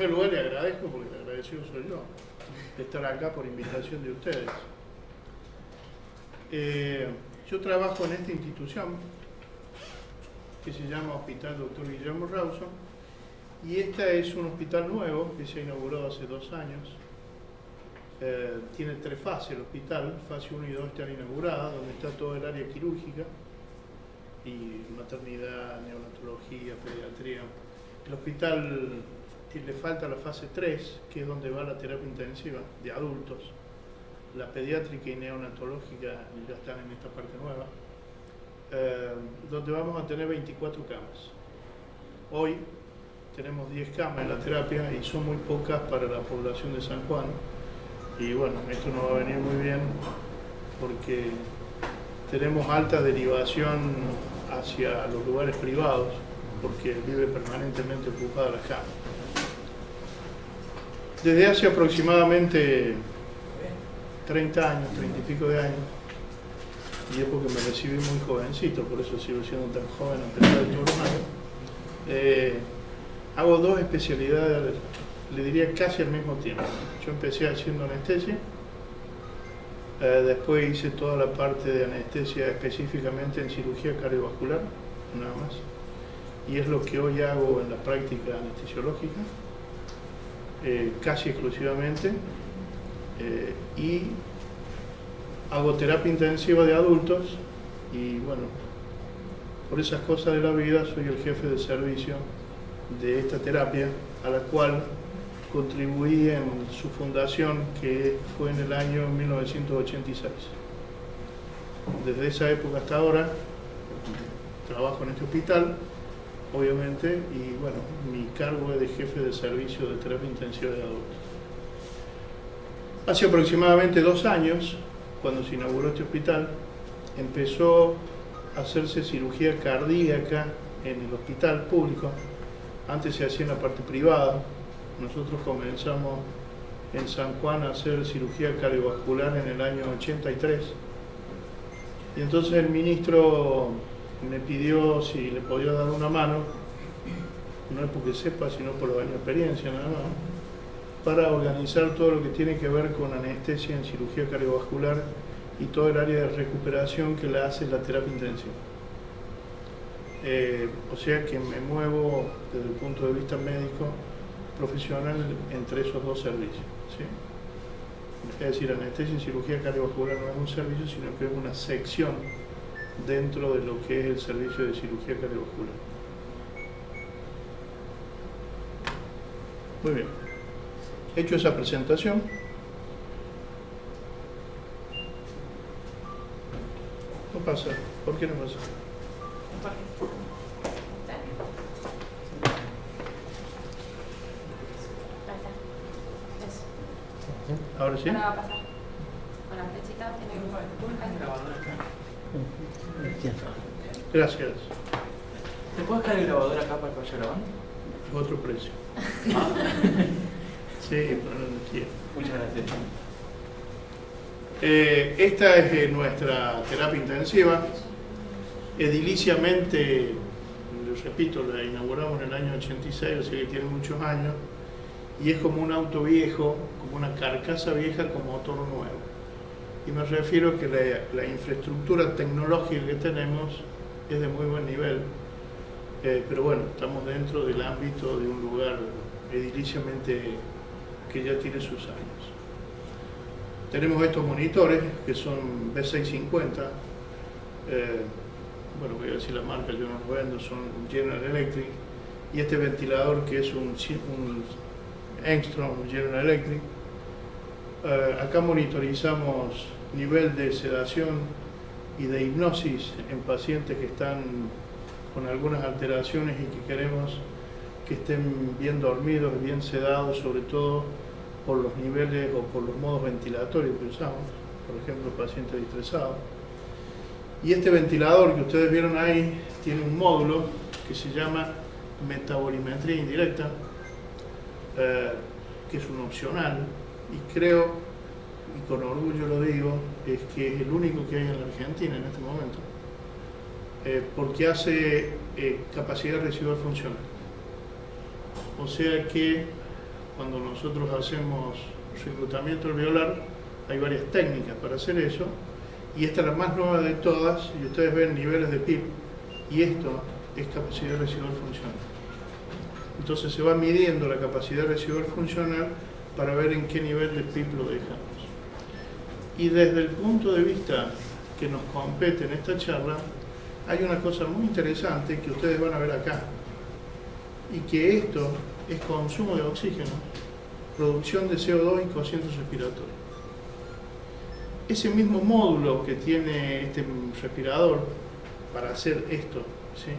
primer lugar le agradezco, porque el agradecido soy yo, de estar acá por invitación de ustedes. Yo trabajo en esta institución que se llama Hospital Dr. Guillermo Rawson, y este es un hospital nuevo que se ha inaugurado hace 2 años. Tiene 3 fases el hospital. Fase 1 y 2 están inauguradas, donde está todo el área quirúrgica y maternidad, neonatología, pediatría. El hospital le falta la fase 3, que es donde va la terapia intensiva de adultos. La pediátrica y neonatológica ya están en esta parte nueva, donde vamos a tener 24 camas. Hoy tenemos 10 camas en la terapia y son muy pocas para la población de San Juan. Y bueno, esto nos va a venir muy bien porque tenemos alta derivación hacia los lugares privados, porque vive permanentemente ocupada la cama. Desde hace aproximadamente 30 años, 30 y pico de años, y es porque me recibí muy jovencito, por eso sigo siendo tan joven a pesar de todos los años, hago 2 especialidades, le diría casi al mismo tiempo. Yo empecé haciendo anestesia, después hice toda la parte de anestesia específicamente en cirugía cardiovascular, nada más, y es lo que hoy hago en la práctica anestesiológica, casi exclusivamente, y hago terapia intensiva de adultos, y bueno, por esas cosas de la vida soy el jefe de servicio de esta terapia, a la cual contribuí en su fundación, que fue en el año 1986. Desde esa época hasta ahora trabajo en este hospital, obviamente, y bueno, mi cargo es de jefe de servicio de terapia intensiva de adultos. Hace aproximadamente 2 años, cuando se inauguró este hospital, empezó a hacerse cirugía cardíaca en el hospital público. Antes se hacía en la parte privada. Nosotros comenzamos en San Juan a hacer cirugía cardiovascular en el año 83. Y entonces el ministro me pidió si le podía dar una mano, no es porque sepa, sino por los años de experiencia nada más, para organizar todo lo que tiene que ver con anestesia en cirugía cardiovascular y todo el área de recuperación que la hace la terapia intensiva. O sea que me muevo desde el punto de vista médico profesional entre esos 2 servicios, ¿sí? Es decir, anestesia y cirugía cardiovascular no es un servicio, sino que es una sección dentro de lo que es el servicio de cirugía cardiovascular. Muy bien. Hecho esa presentación, no pasa. ¿Por qué no pasa? Ahora sí. Ahora va a pasar. Con la flechita tiene que Gracias. ¿Te puedes dejar el grabador acá para que vaya grabando? Otro precio. Sí, pero no entiendo. Muchas gracias. Esta es nuestra terapia intensiva. Ediliciamente, les repito, la inauguramos en el año 86, o sea que tiene muchos años, y es como un auto viejo, como una carcasa vieja con motor nuevo. Y me refiero a que la infraestructura tecnológica que tenemos es de muy buen nivel, pero bueno, estamos dentro del ámbito de un lugar ediliciamente que ya tiene sus años. Tenemos estos monitores que son B650, bueno, voy a decir la marca, yo no los vendo, son General Electric, y este ventilador que es un Engstrom General Electric. Acá monitorizamos nivel de sedación y de hipnosis en pacientes que están con algunas alteraciones y que queremos que estén bien dormidos, bien sedados, sobre todo por los niveles o por los modos ventilatorios que usamos, por ejemplo, pacientes estresados. Y este ventilador que ustedes vieron ahí tiene un módulo que se llama metabolimetría indirecta, que es un opcional, y creo, y con orgullo lo digo, es que es el único que hay en la Argentina en este momento, porque hace capacidad residual funcional. O sea que cuando nosotros hacemos reclutamiento alveolar, hay varias técnicas para hacer eso, y esta es la más nueva de todas, y ustedes ven niveles de PIP, y esto es capacidad residual funcional. Entonces se va midiendo la capacidad residual funcional para ver en qué nivel de PIP lo dejamos. Y desde el punto de vista que nos compete en esta charla, hay una cosa muy interesante que ustedes van a ver acá, y que esto es consumo de oxígeno, producción de CO2 y cociente respiratorio. Ese mismo módulo que tiene este respirador para hacer esto, ¿sí?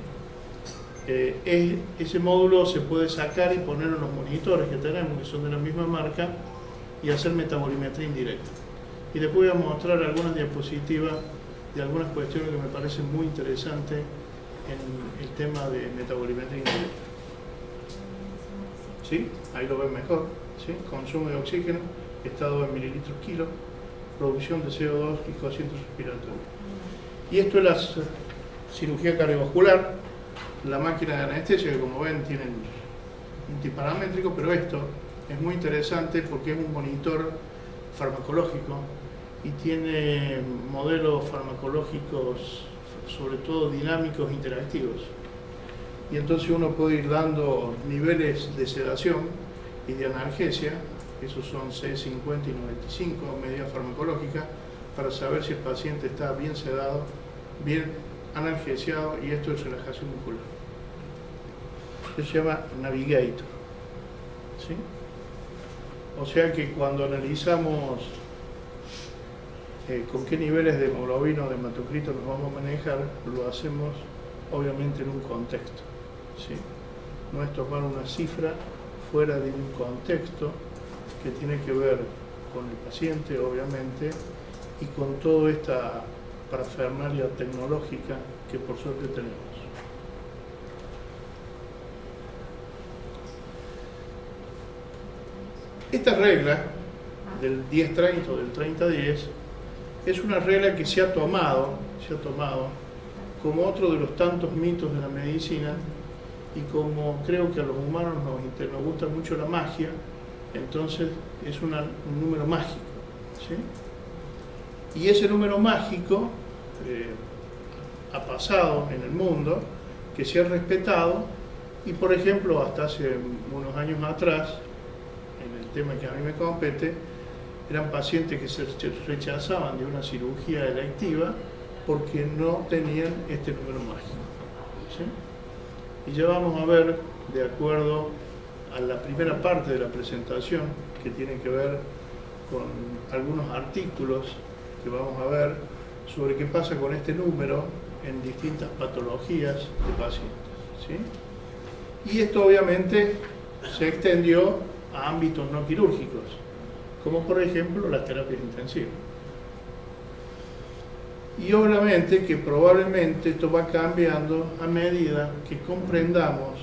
Ese módulo se puede sacar y poner en los monitores que tenemos, que son de la misma marca, y hacer metabolimetría indirecta. Y después voy a mostrar algunas diapositivas de algunas cuestiones que me parecen muy interesantes en el tema de metabolimetría indirecta. ¿Sí? Ahí lo ven mejor. ¿Sí? Consumo de oxígeno, estado en mililitros kilo, producción de CO2 y cociente respiratorio. Y esto es la cirugía cardiovascular, la máquina de anestesia, que como ven tienen multiparamétrico, pero esto es muy interesante porque es un monitor farmacológico y tiene modelos farmacológicos, sobre todo dinámicos interactivos. Y entonces uno puede ir dando niveles de sedación y de analgesia, esos son C50 y 95, medidas farmacológicas, para saber si el paciente está bien sedado, bien analgesiado, y esto es relajación muscular. Esto se llama Navigator. ¿Sí? O sea que cuando analizamos con qué niveles de hemoglobina o de hematocrito nos vamos a manejar, lo hacemos obviamente en un contexto. ¿Sí? No es tomar una cifra fuera de un contexto que tiene que ver con el paciente, obviamente, y con toda esta parafernalia tecnológica que por suerte tenemos. Esta regla del 10-30 o del 30-10 es una regla que se ha tomado como otro de los tantos mitos de la medicina, y como creo que a los humanos nos gusta mucho la magia, entonces es un número mágico. ¿Sí? Y ese número mágico ha pasado en el mundo, que se ha respetado, y por ejemplo hasta hace unos años atrás, en el tema que a mí me compete, eran pacientes que se rechazaban de una cirugía electiva porque no tenían este número mágico. ¿Sí? Y ya vamos a ver, de acuerdo a la primera parte de la presentación, que tiene que ver con algunos artículos que vamos a ver sobre qué pasa con este número en distintas patologías de pacientes. ¿Sí? Y esto obviamente se extendió a ámbitos no quirúrgicos, como por ejemplo las terapias intensivas. Y obviamente que probablemente esto va cambiando a medida que comprendamos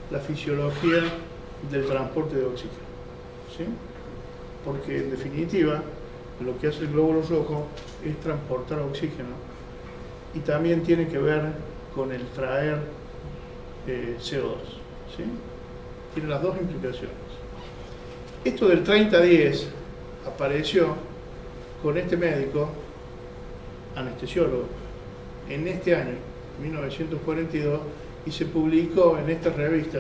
la fisiología del transporte de oxígeno. ¿Sí? Porque en definitiva lo que hace el glóbulo rojo es transportar oxígeno, y también tiene que ver con el traer CO2. ¿Sí? Tiene las dos implicaciones. Esto del 30-10 apareció con este médico anestesiólogo en este año, 1942, y se publicó en esta revista,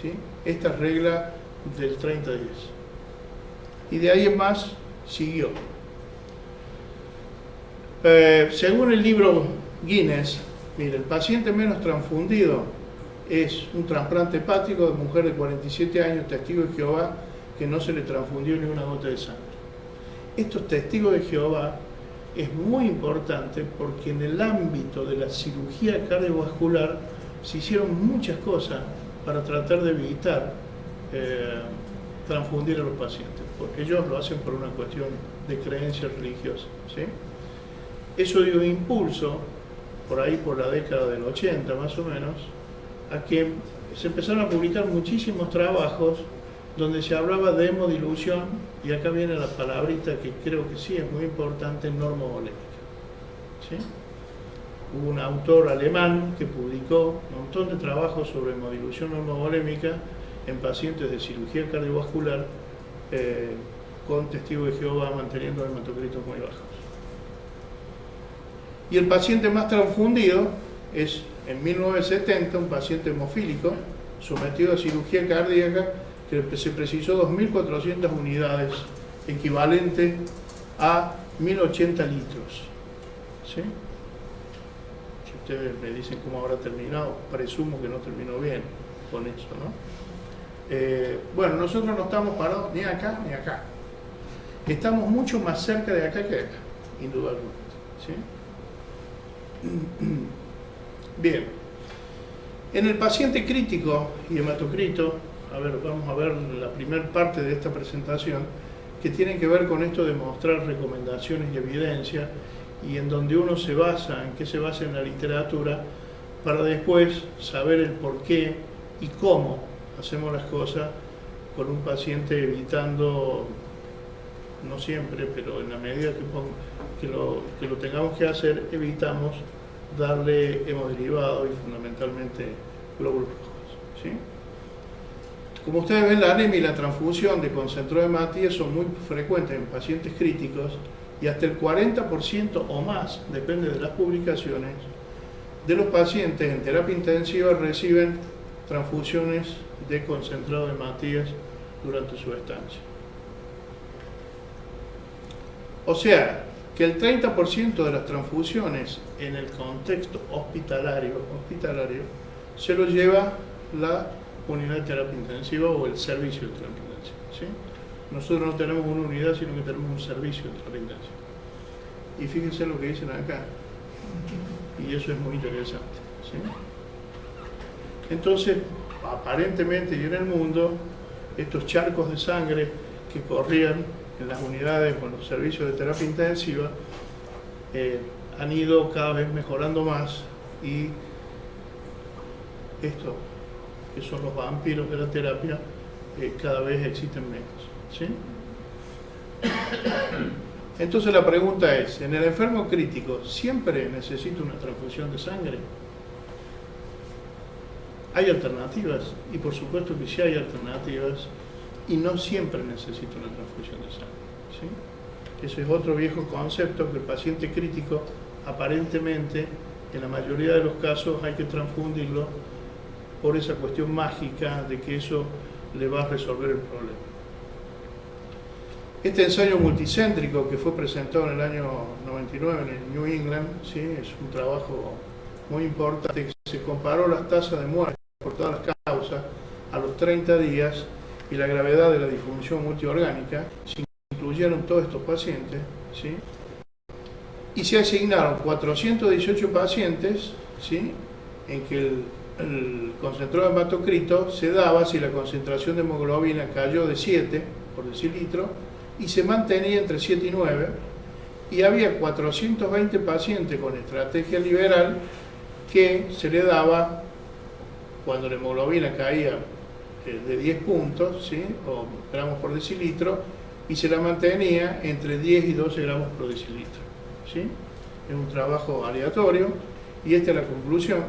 ¿sí? Esta regla del 30-10. Y de ahí en más siguió. Según el libro Guinness, mire, el paciente menos transfundido es un trasplante hepático de mujer de 47 años, testigo de Jehová, que no se le transfundió ni una gota de sangre. Estos testigos de Jehová es muy importante porque en el ámbito de la cirugía cardiovascular se hicieron muchas cosas para tratar de evitar transfundir a los pacientes, porque ellos lo hacen por una cuestión de creencia religiosa. ¿Sí? Eso dio impulso, por ahí por la década del 80 más o menos, a que se empezaron a publicar muchísimos trabajos donde se hablaba de hemodilución, y acá viene la palabrita que creo que sí es muy importante, normovolémica. ¿Sí? Hubo un autor alemán que publicó un montón de trabajos sobre hemodilución normovolémica, en pacientes de cirugía cardiovascular con testigos de Jehová manteniendo hematocritos muy bajos. Y el paciente más transfundido es, en 1970, un paciente hemofílico sometido a cirugía cardíaca que se precisó 2.400 unidades, equivalente a 1.080 litros. ¿Sí? Si ustedes me dicen cómo habrá terminado, presumo que no terminó bien con eso, ¿no? Bueno, nosotros no estamos parados ni acá ni acá. Estamos mucho más cerca de acá que de acá, indudablemente. ¿Sí? Bien. En el paciente crítico y hematocrito, a ver, vamos a ver la primera parte de esta presentación, que tiene que ver con esto de mostrar recomendaciones y evidencia, y en donde uno se basa, en qué se basa en la literatura, para después saber el por qué y cómo hacemos las cosas con un paciente, evitando, no siempre, pero en la medida que lo tengamos que hacer, evitamos darle hemoderivados y fundamentalmente glóbulos rojos. ¿Sí? Como ustedes ven, la anemia y la transfusión de concentrado de hematía son muy frecuentes en pacientes críticos, y hasta el 40% o más, depende de las publicaciones, de los pacientes en terapia intensiva reciben transfusiones de concentrado de hematías durante su estancia. O sea, que el 30% de las transfusiones en el contexto hospitalario se lo lleva la unidad de terapia intensiva o el servicio de terapia intensiva. ¿Sí? Nosotros no tenemos una unidad, sino que tenemos un servicio de terapia intensiva. Y fíjense lo que dicen acá. Y eso es muy interesante. ¿Sí? Entonces, aparentemente y en el mundo, estos charcos de sangre que corrían en las unidades o en los servicios de terapia intensiva han ido cada vez mejorando más, y esto, que son los vampiros de la terapia, cada vez existen menos. ¿Sí? Entonces la pregunta es, ¿en el enfermo crítico siempre necesita una transfusión de sangre? ¿Hay alternativas? Y por supuesto que sí hay alternativas, y no siempre necesita una transfusión de sangre. ¿Sí? Ese es otro viejo concepto, que el paciente crítico, aparentemente, en la mayoría de los casos hay que transfundirlo por esa cuestión mágica de que eso le va a resolver el problema. Este ensayo multicéntrico que fue presentado en el año 99 en el New England, ¿sí? Es un trabajo muy importante, que se comparó las tasas de muerte por todas las causas a los 30 días y la gravedad de la disfunción multiorgánica. Se incluyeron todos estos pacientes, ¿sí? Y se asignaron 418 pacientes, ¿sí? En que el concentrado de hematocrito se daba si la concentración de hemoglobina cayó de 7 por decilitro y se mantenía entre 7 y 9, y había 420 pacientes con estrategia liberal que se le daba cuando la hemoglobina caía de 10 puntos, ¿sí? O gramos por decilitro, y se la mantenía entre 10 y 12 gramos por decilitro. ¿Sí? Es un trabajo aleatorio, y esta es la conclusión,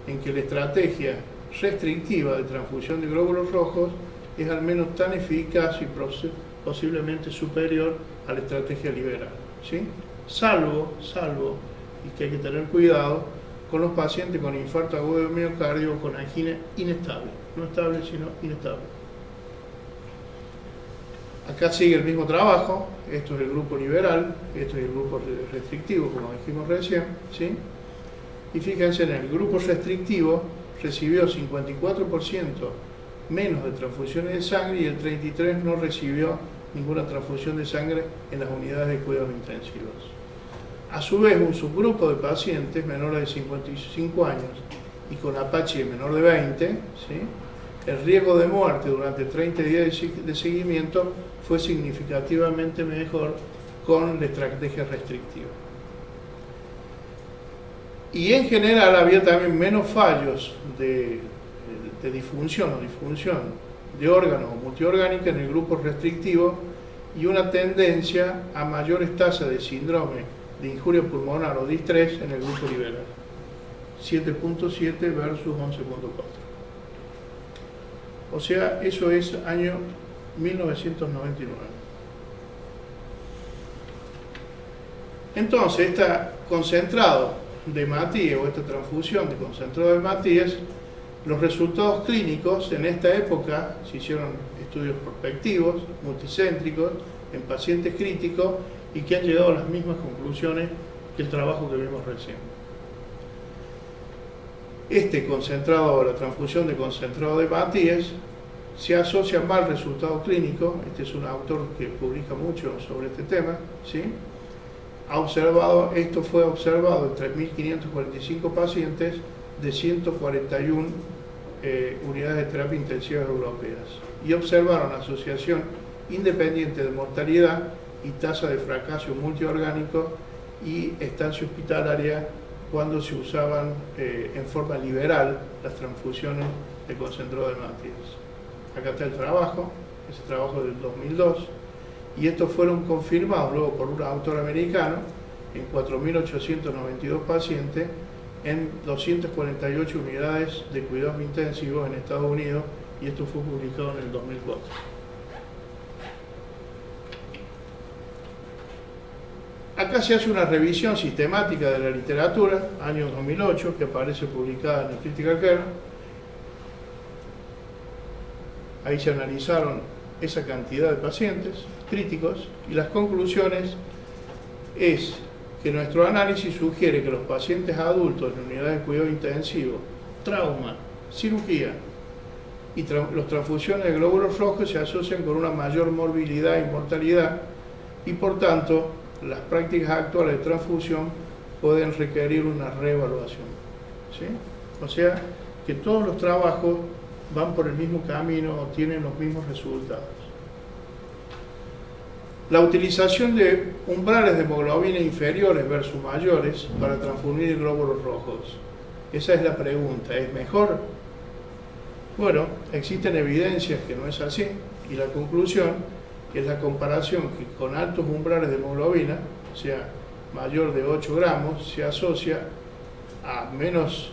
en que la estrategia restrictiva de transfusión de glóbulos rojos es al menos tan eficaz y posiblemente superior a la estrategia liberal. ¿Sí? Salvo, y que hay que tener cuidado, con los pacientes con infarto agudo de miocardio o con angina inestable. No estable, sino inestable. Acá sigue el mismo trabajo. Esto es el grupo liberal, esto es el grupo restrictivo, como dijimos recién, ¿sí? Y fíjense, en el grupo restrictivo recibió 54% menos de transfusiones de sangre, y el 33% no recibió ninguna transfusión de sangre en las unidades de cuidados intensivos. A su vez, un subgrupo de pacientes menores de 55 años y con Apache menor de 20, ¿sí? El riesgo de muerte durante 30 días de seguimiento fue significativamente mejor con la estrategia restrictiva. Y en general había también menos fallos de disfunción de órganos o multiorgánica en el grupo restrictivo, y una tendencia a mayores tasas de síndrome de injuria pulmonar o distrés en el grupo liberal, 7.7 versus 11.4. O sea, eso es año 1999. Entonces, este concentrado de Matías, o esta transfusión de concentrado de Matías, los resultados clínicos en esta época se hicieron estudios prospectivos, multicéntricos, en pacientes críticos y que han llegado a las mismas conclusiones que el trabajo que vimos recién. Este concentrado, la transfusión de concentrado de Matías, se asocia mal al resultado clínico. Este es un autor que publica mucho sobre este tema, ¿sí? Esto fue observado en 3.545 pacientes de 141 unidades de terapia intensiva europeas y observaron asociación independiente de mortalidad y tasa de fracaso multiorgánico y estancia hospitalaria cuando se usaban en forma liberal las transfusiones de concentrado de Matías. Acá está el trabajo, ese trabajo del 2002, y estos fueron confirmados luego por un autor americano en 4.892 pacientes en 248 unidades de cuidados intensivos en Estados Unidos, y esto fue publicado en el 2004. Acá se hace una revisión sistemática de la literatura, año 2008, que aparece publicada en el Critical Care. Ahí se analizaron esa cantidad de pacientes críticos y las conclusiones es que nuestro análisis sugiere que los pacientes adultos en unidades de cuidado intensivo, trauma, cirugía y las transfusiones de glóbulos rojos se asocian con una mayor morbilidad y mortalidad, y por tanto las prácticas actuales de transfusión pueden requerir una reevaluación, ¿sí? O sea que todos los trabajos van por el mismo camino o tienen los mismos resultados. La utilización de umbrales de hemoglobina inferiores versus mayores para transfundir glóbulos rojos. Esa es la pregunta. ¿Es mejor? Bueno, existen evidencias que no es así, y la conclusión es la comparación que con altos umbrales de hemoglobina, o sea, mayor de 8 gramos, se asocia a menos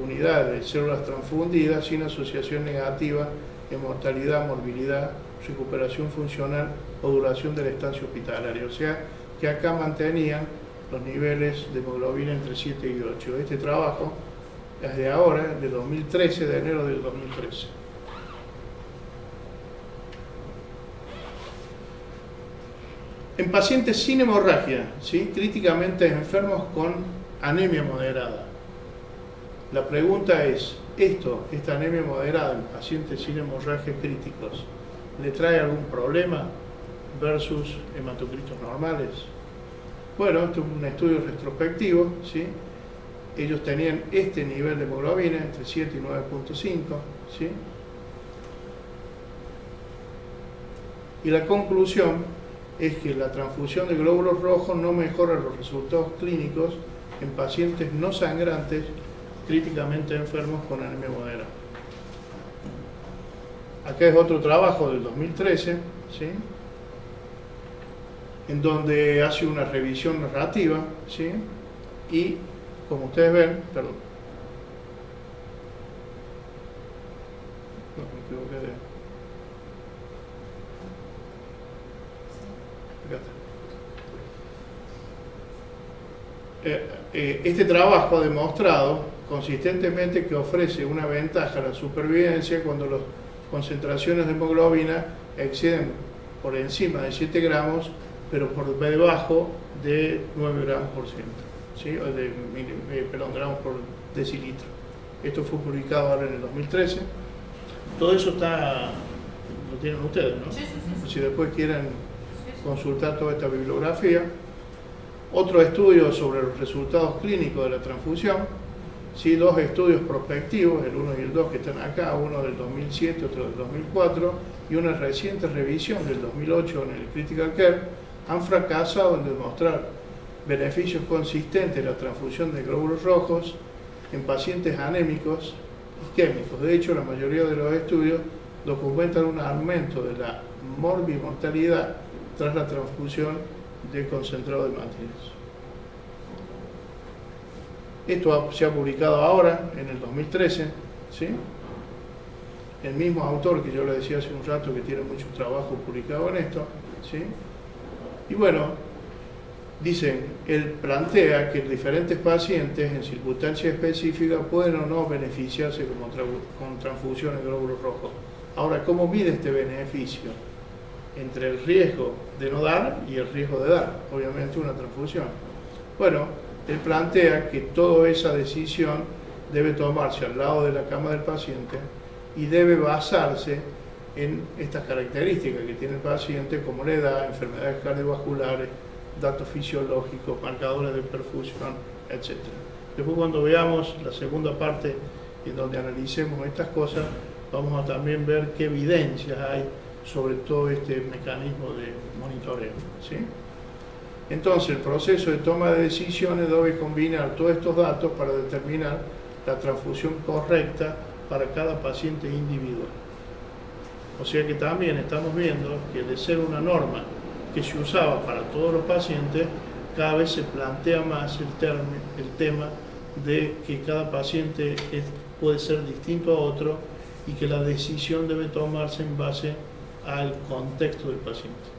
unidades de células transfundidas sin asociación negativa en mortalidad, morbilidad, recuperación funcional o duración de la estancia hospitalaria. O sea, que acá mantenían los niveles de hemoglobina entre 7 y 8. Este trabajo es de ahora, de 2013, de enero del 2013. En pacientes sin hemorragia, ¿sí? Críticamente enfermos con anemia moderada. La pregunta es, esta anemia moderada en pacientes sin hemorragia críticos, ¿le trae algún problema versus hematocritos normales? Bueno, esto es un estudio retrospectivo, ¿sí? Ellos tenían este nivel de hemoglobina entre 7 y 9.5, ¿sí? Y la conclusión es que la transfusión de glóbulos rojos no mejora los resultados clínicos en pacientes no sangrantes críticamente enfermos con anemia moderada. Acá es otro trabajo del 2013, ¿sí? En donde hace una revisión narrativa, ¿sí? Y como ustedes ven, perdón, no, me equivoqué de... Acá está. Este trabajo ha demostrado consistentemente que ofrece una ventaja a la supervivencia cuando las concentraciones de hemoglobina exceden por encima de 7 gramos, pero por debajo de 9 gramos por ciento, ¿sí? O de, gramos por decilitro. Esto fue publicado ahora en el 2013. Todo eso está, lo tienen ustedes, ¿no? Sí. Si después quieren consultar toda esta bibliografía. Otro estudio sobre los resultados clínicos de la transfusión, ¿sí? Dos estudios prospectivos, el 1 y el 2 que están acá, uno del 2007, otro del 2004, y una reciente revisión del 2008 en el Critical Care, han fracasado en demostrar beneficios consistentes de la transfusión de glóbulos rojos en pacientes anémicos isquémicos. De hecho, la mayoría de los estudios documentan un aumento de la morbimortalidad tras la transfusión de concentrado de Matías. Esto se ha publicado ahora, en el 2013, ¿sí? el mismo autor que yo le decía hace un rato que tiene mucho trabajo publicado en esto, ¿sí? Y bueno, dicen, él plantea que diferentes pacientes en circunstancias específicas pueden o no beneficiarse con transfusión de glóbulos rojos. Ahora, ¿cómo mide este beneficio? Entre el riesgo de no dar y el riesgo de dar, obviamente una transfusión. Bueno, él plantea que toda esa decisión debe tomarse al lado de la cama del paciente y debe basarse en estas características que tiene el paciente, como la edad, enfermedades cardiovasculares, datos fisiológicos, marcadores de perfusión, etc. Después, cuando veamos la segunda parte en donde analicemos estas cosas, vamos a también ver qué evidencias hay sobre todo este mecanismo de monitoreo, ¿sí? Entonces, el proceso de toma de decisiones debe combinar todos estos datos para determinar la transfusión correcta para cada paciente individual. O sea que también estamos viendo que de ser una norma que se usaba para todos los pacientes, cada vez se plantea más el tema de que cada paciente puede ser distinto a otro y que la decisión debe tomarse en base al contexto del paciente.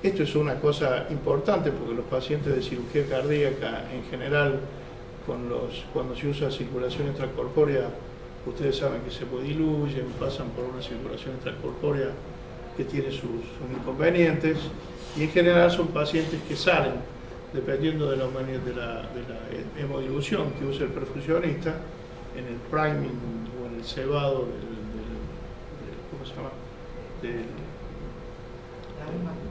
Esto es una cosa importante porque los pacientes de cirugía cardíaca en general, cuando se usa circulación extracorpórea, ustedes saben que se diluyen, pasan por una circulación extracorpórea que tiene sus inconvenientes, y en general son pacientes que salen, dependiendo de la hemodilución que usa el perfusionista, en el priming o en el cebado ¿cómo se llama?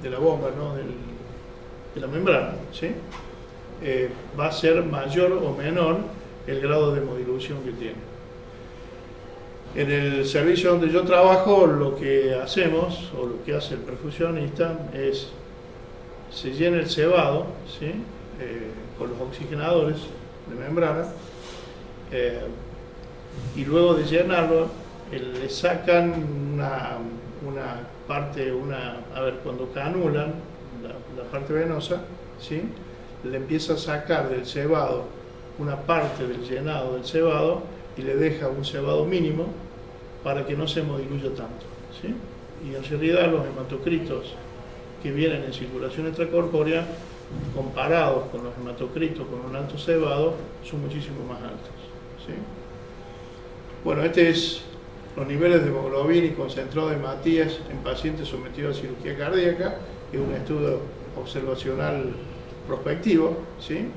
De la bomba, ¿no? De la membrana, ¿sí? Va a ser mayor o menor el grado de hemodilución que tiene. En el servicio donde yo trabajo, lo que hacemos, o lo que hace el perfusionista, es se llena el cebado, ¿sí? Con los oxigenadores de membrana, y luego de llenarlo, le sacan una parte, cuando canulan la parte venosa, ¿sí? Le empieza a sacar del cebado una parte del llenado del cebado y le deja un cebado mínimo para que no se hemodiluya tanto, ¿sí? Y en realidad los hematocritos que vienen en circulación extracorpórea, comparados con los hematocritos con un alto cebado, son muchísimo más altos, ¿sí? Bueno, este es los niveles de hemoglobina y concentrado de Matías en pacientes sometidos a cirugía cardíaca, que es un estudio observacional prospectivo, ¿sí?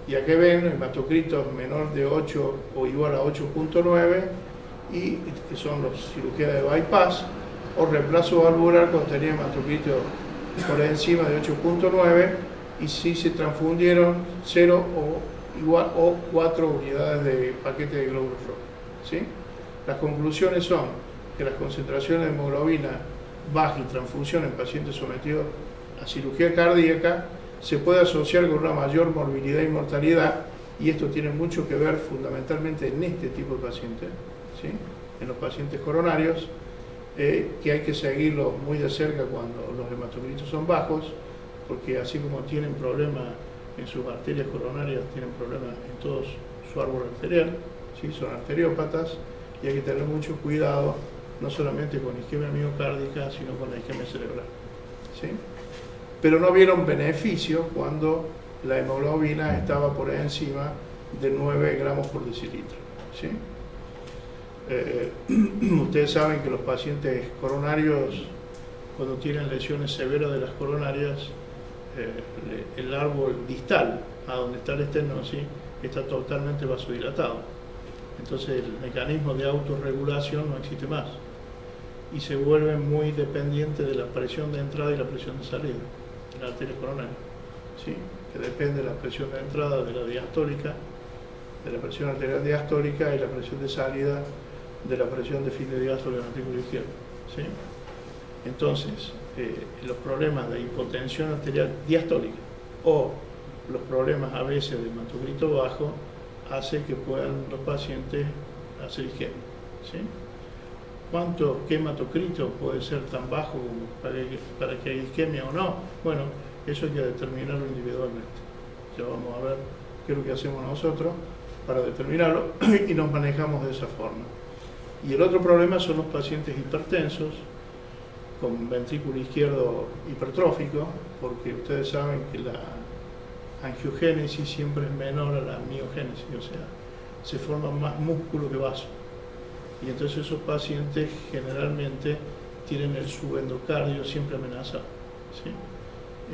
Y aquí ven hematocritos menor de 8 o igual a 8.9, y que son los cirugías de bypass o reemplazo valvular cuando tenía hematocritos por encima de 8.9, y si se transfundieron 0 o igual o 4 unidades de paquete de glóbulos rojos, ¿sí? Las conclusiones son que las concentraciones de hemoglobina baja y transfusión en pacientes sometidos a cirugía cardíaca se puede asociar con una mayor morbilidad y mortalidad, y esto tiene mucho que ver fundamentalmente en este tipo de pacientes, ¿sí? En los pacientes coronarios, que hay que seguirlos muy de cerca cuando los hematocritos son bajos, porque así como tienen problemas en sus arterias coronarias, tienen problemas en todo su árbol arterial, ¿sí? Son arteriópatas, y hay que tener mucho cuidado, no solamente con isquemia miocárdica, sino con la isquemia cerebral, ¿sí? Pero no vieron beneficio cuando la hemoglobina estaba por encima de 9 gramos por decilitro, ¿sí? Ustedes saben que los pacientes coronarios, cuando tienen lesiones severas de las coronarias, el árbol distal, a donde está la estenosis, está totalmente vasodilatado. Entonces el mecanismo de autorregulación no existe más y se vuelve muy dependiente de la presión de entrada y la presión de salida de la arteria coronaria, ¿sí? Que depende de la presión de entrada de la diastólica, de la presión arterial diastólica, y la presión de salida de la presión de fin de diástole del ventrículo izquierdo, ¿sí? Entonces, los problemas de hipotensión arterial diastólica o los problemas a veces de hematocrito bajo hace que puedan los pacientes hacer isquemia, ¿sí? ¿Qué hematocrito puede ser tan bajo como para que haya isquemia o no? Bueno, eso hay que determinarlo individualmente. Ya vamos a ver qué es lo que hacemos nosotros, para determinarlo y nos manejamos de esa forma. Y el otro problema son los pacientes hipertensos con ventrículo izquierdo hipertrófico, porque ustedes saben que la angiogénesis siempre es menor a la miogénesis, o sea, se forma más músculo que vaso. Y entonces esos pacientes generalmente tienen el subendocardio siempre amenazado, ¿sí?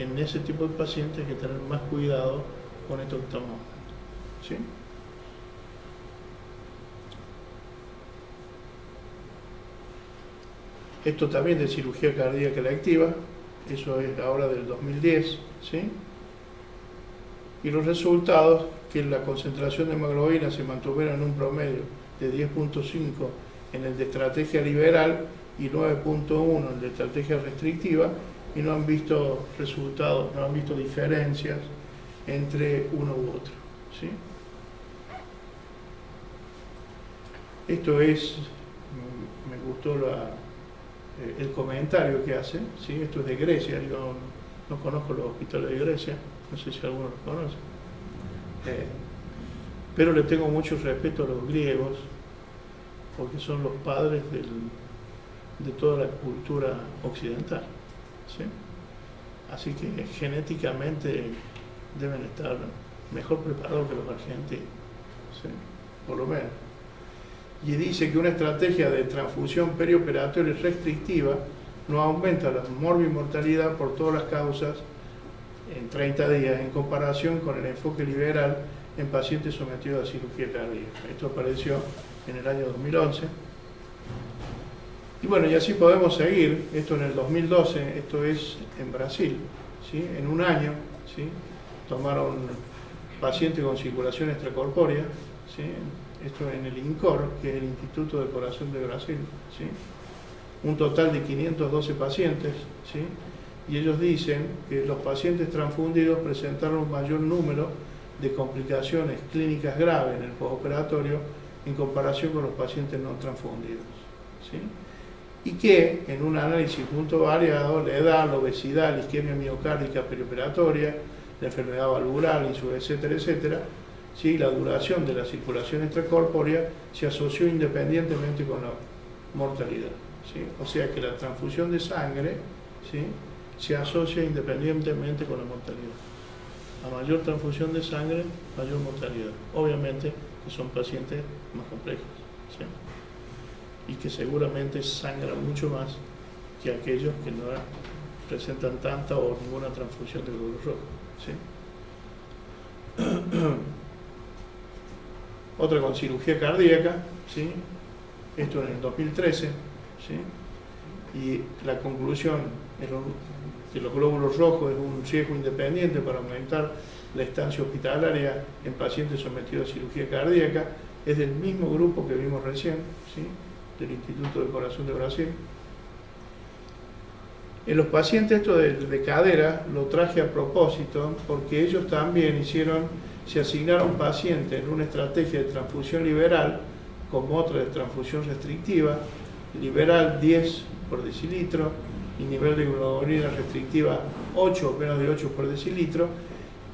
En ese tipo de pacientes hay que tener más cuidado con esto que estamos hablando, ¿sí? Esto también de cirugía cardíaca electiva, eso es ahora del 2010, ¿sí? Y los resultados, que la concentración de hemoglobina se mantuviera en un promedio de 10.5 en el de estrategia liberal y 9.1 en el de estrategia restrictiva, y no han visto resultados, no han visto diferencias entre uno u otro, ¿sí? Esto es, me gustó el comentario que hace, ¿sí? Esto es de Grecia, yo no conozco los hospitales de Grecia, no sé si alguno los conoce, pero le tengo mucho respeto a los griegos, porque son los padres de toda la cultura occidental, ¿sí? Así que genéticamente deben estar mejor preparados que los argentinos, ¿sí? Por lo menos. Y dice que una estrategia de transfusión perioperatoria restrictiva no aumenta la morbimortalidad por todas las causas en 30 días, en comparación con el enfoque liberal en pacientes sometidos a cirugía cardíaca. Esto apareció en el año 2011. Y bueno, y así podemos seguir. Esto en el 2012, esto es en Brasil, ¿sí? En un año, ¿sí? Tomaron pacientes con circulación extracorpórea, ¿sí? Esto en el INCOR, que es el Instituto del Corazón de Brasil, ¿sí? Un total de 512 pacientes, ¿sí? Y ellos dicen que los pacientes transfundidos presentaron un mayor número de complicaciones clínicas graves en el postoperatorio en comparación con los pacientes no transfundidos, ¿sí? Y que en un análisis punto variado, la edad, la obesidad, la isquemia miocárdica perioperatoria, la enfermedad valvular, etcétera, etcétera, ¿sí? La duración de la circulación extracorpórea se asoció independientemente con la mortalidad, ¿sí? O sea que la transfusión de sangre, ¿sí? Se asocia independientemente con la mortalidad. A mayor transfusión de sangre, mayor mortalidad. Obviamente que son pacientes más complejos, ¿sí? Y que seguramente sangran mucho más que aquellos que no presentan tanta o ninguna transfusión de glóbulos rojos, ¿sí? Otra con cirugía cardíaca, ¿sí? Esto en el 2013, ¿sí? Y la conclusión es que los glóbulos rojos es un riesgo independiente para aumentar la estancia hospitalaria en pacientes sometidos a cirugía cardíaca. Es del mismo grupo que vimos recién, ¿sí? Del Instituto del Corazón de Brasil. En los pacientes esto de cadera lo traje a propósito porque ellos también se asignaron pacientes en una estrategia de transfusión liberal como otra de transfusión restrictiva, liberal 10 por decilitro y nivel de hemoglobina restrictiva 8 o menos de 8 por decilitro,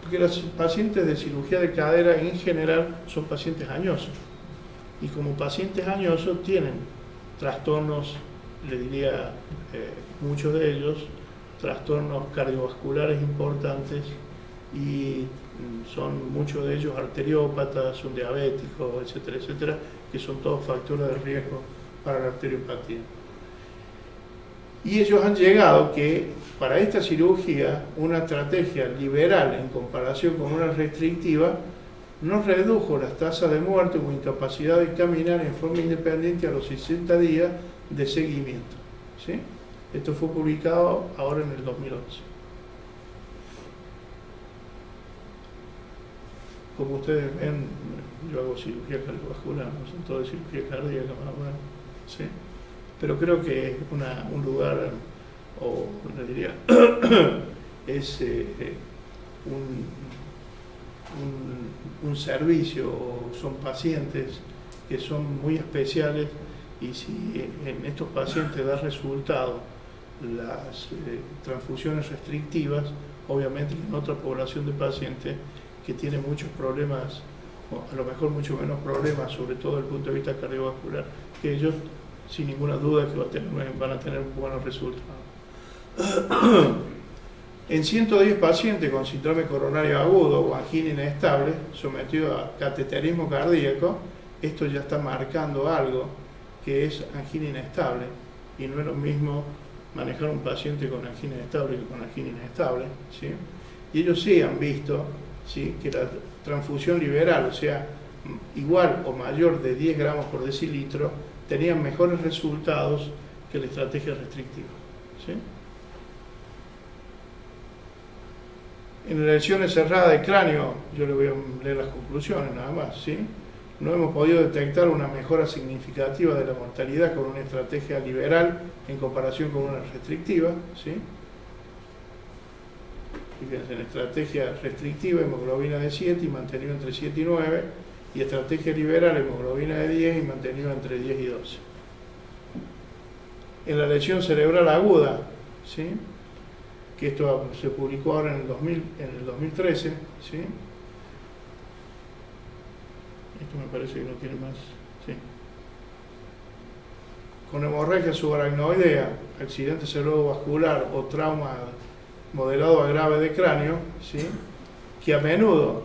porque los pacientes de cirugía de cadera en general son pacientes añosos y como pacientes añosos tienen trastornos, le diría muchos de ellos, trastornos cardiovasculares importantes y son muchos de ellos arteriópatas, son diabéticos, etcétera, etcétera, que son todos factores de riesgo para la arteriopatía. Y ellos han llegado que para esta cirugía una estrategia liberal en comparación con una restrictiva no redujo las tasas de muerte o incapacidad de caminar en forma independiente a los 60 días de seguimiento, ¿sí? Esto fue publicado ahora en el 2011. Como ustedes ven, yo hago cirugía cardiovascular, no son todo de cirugía cardíaca más o menos, ¿sí? Pero creo que es un lugar, o le diría, es un servicio, o son pacientes que son muy especiales y si en estos pacientes da resultado las transfusiones restrictivas, obviamente en otra población de pacientes que tiene muchos problemas a lo mejor mucho menos problemas, sobre todo desde el punto de vista cardiovascular, que ellos, sin ninguna duda que van a tener buenos resultados. En 110 pacientes con síndrome coronario agudo o angina inestable sometidos a cateterismo cardíaco, esto ya está marcando algo que es angina inestable, y no es lo mismo manejar un paciente con angina inestable que con angina inestable, ¿sí? Y ellos sí han visto, ¿sí?, que la transfusión liberal, o sea, igual o mayor de 10 gramos por decilitro, tenían mejores resultados que la estrategia restrictiva, ¿sí? En lesiones cerradas de cráneo, yo le voy a leer las conclusiones nada más, ¿sí? No hemos podido detectar una mejora significativa de la mortalidad con una estrategia liberal en comparación con una restrictiva, ¿sí? Fíjense, en estrategia restrictiva, hemoglobina de 7 y mantenido entre 7 y 9, y estrategia liberal, hemoglobina de 10 y mantenido entre 10 y 12. En la lesión cerebral aguda, ¿sí?, que esto se publicó ahora en el 2013, ¿sí? Esto me parece que no tiene más, ¿sí? Con hemorragia subaracnoidea, accidente cerebrovascular o trauma moderado a grave de cráneo, ¿sí?, que a menudo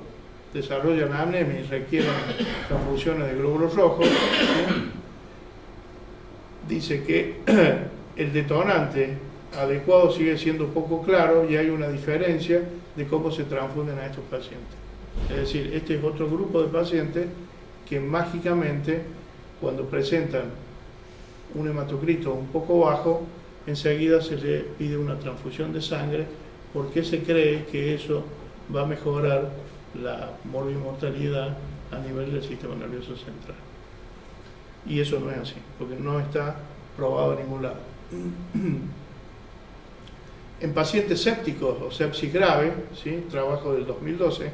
desarrollan anemia y requieren transfusiones de glóbulos rojos, ¿sí?, dice que el detonante adecuado sigue siendo poco claro y hay una diferencia de cómo se transfunden a estos pacientes. Es decir, este es otro grupo de pacientes que mágicamente, cuando presentan un hematocrito un poco bajo, enseguida se le pide una transfusión de sangre porque se cree que eso va a mejorar la morbimortalidad a nivel del sistema nervioso central. Y eso no es así, porque no está probado en ningún lado. En pacientes sépticos o sepsis grave, ¿sí?, trabajo del 2012,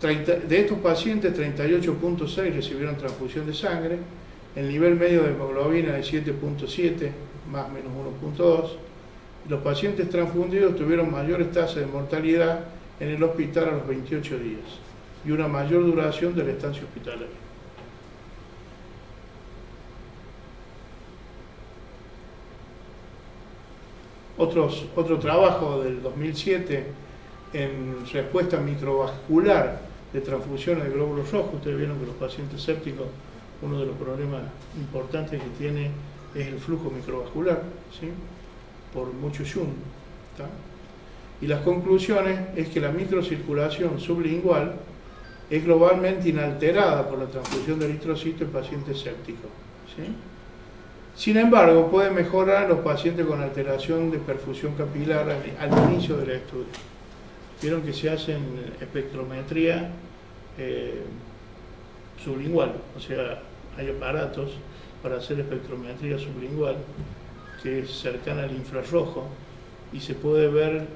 de estos pacientes 38.6 recibieron transfusión de sangre, el nivel medio de hemoglobina de 7.7, más o menos 1.2. Los pacientes transfundidos tuvieron mayores tasas de mortalidad en el hospital a los 28 días y una mayor duración de la estancia hospitalaria. Otro trabajo del 2007 en respuesta microvascular de transfusiones de glóbulos rojos. Ustedes vieron que los pacientes sépticos, uno de los problemas importantes que tiene es el flujo microvascular, ¿sí?, por mucho shunt, ¿tá? Y las conclusiones es que la microcirculación sublingual es globalmente inalterada por la transfusión de eritrocito en pacientes sépticos, ¿sí? Sin embargo, puede mejorar en los pacientes con alteración de perfusión capilar al inicio del estudio. Vieron que se hacen espectrometría sublingual, o sea, hay aparatos para hacer espectrometría sublingual que es cercana al infrarrojo y se puede ver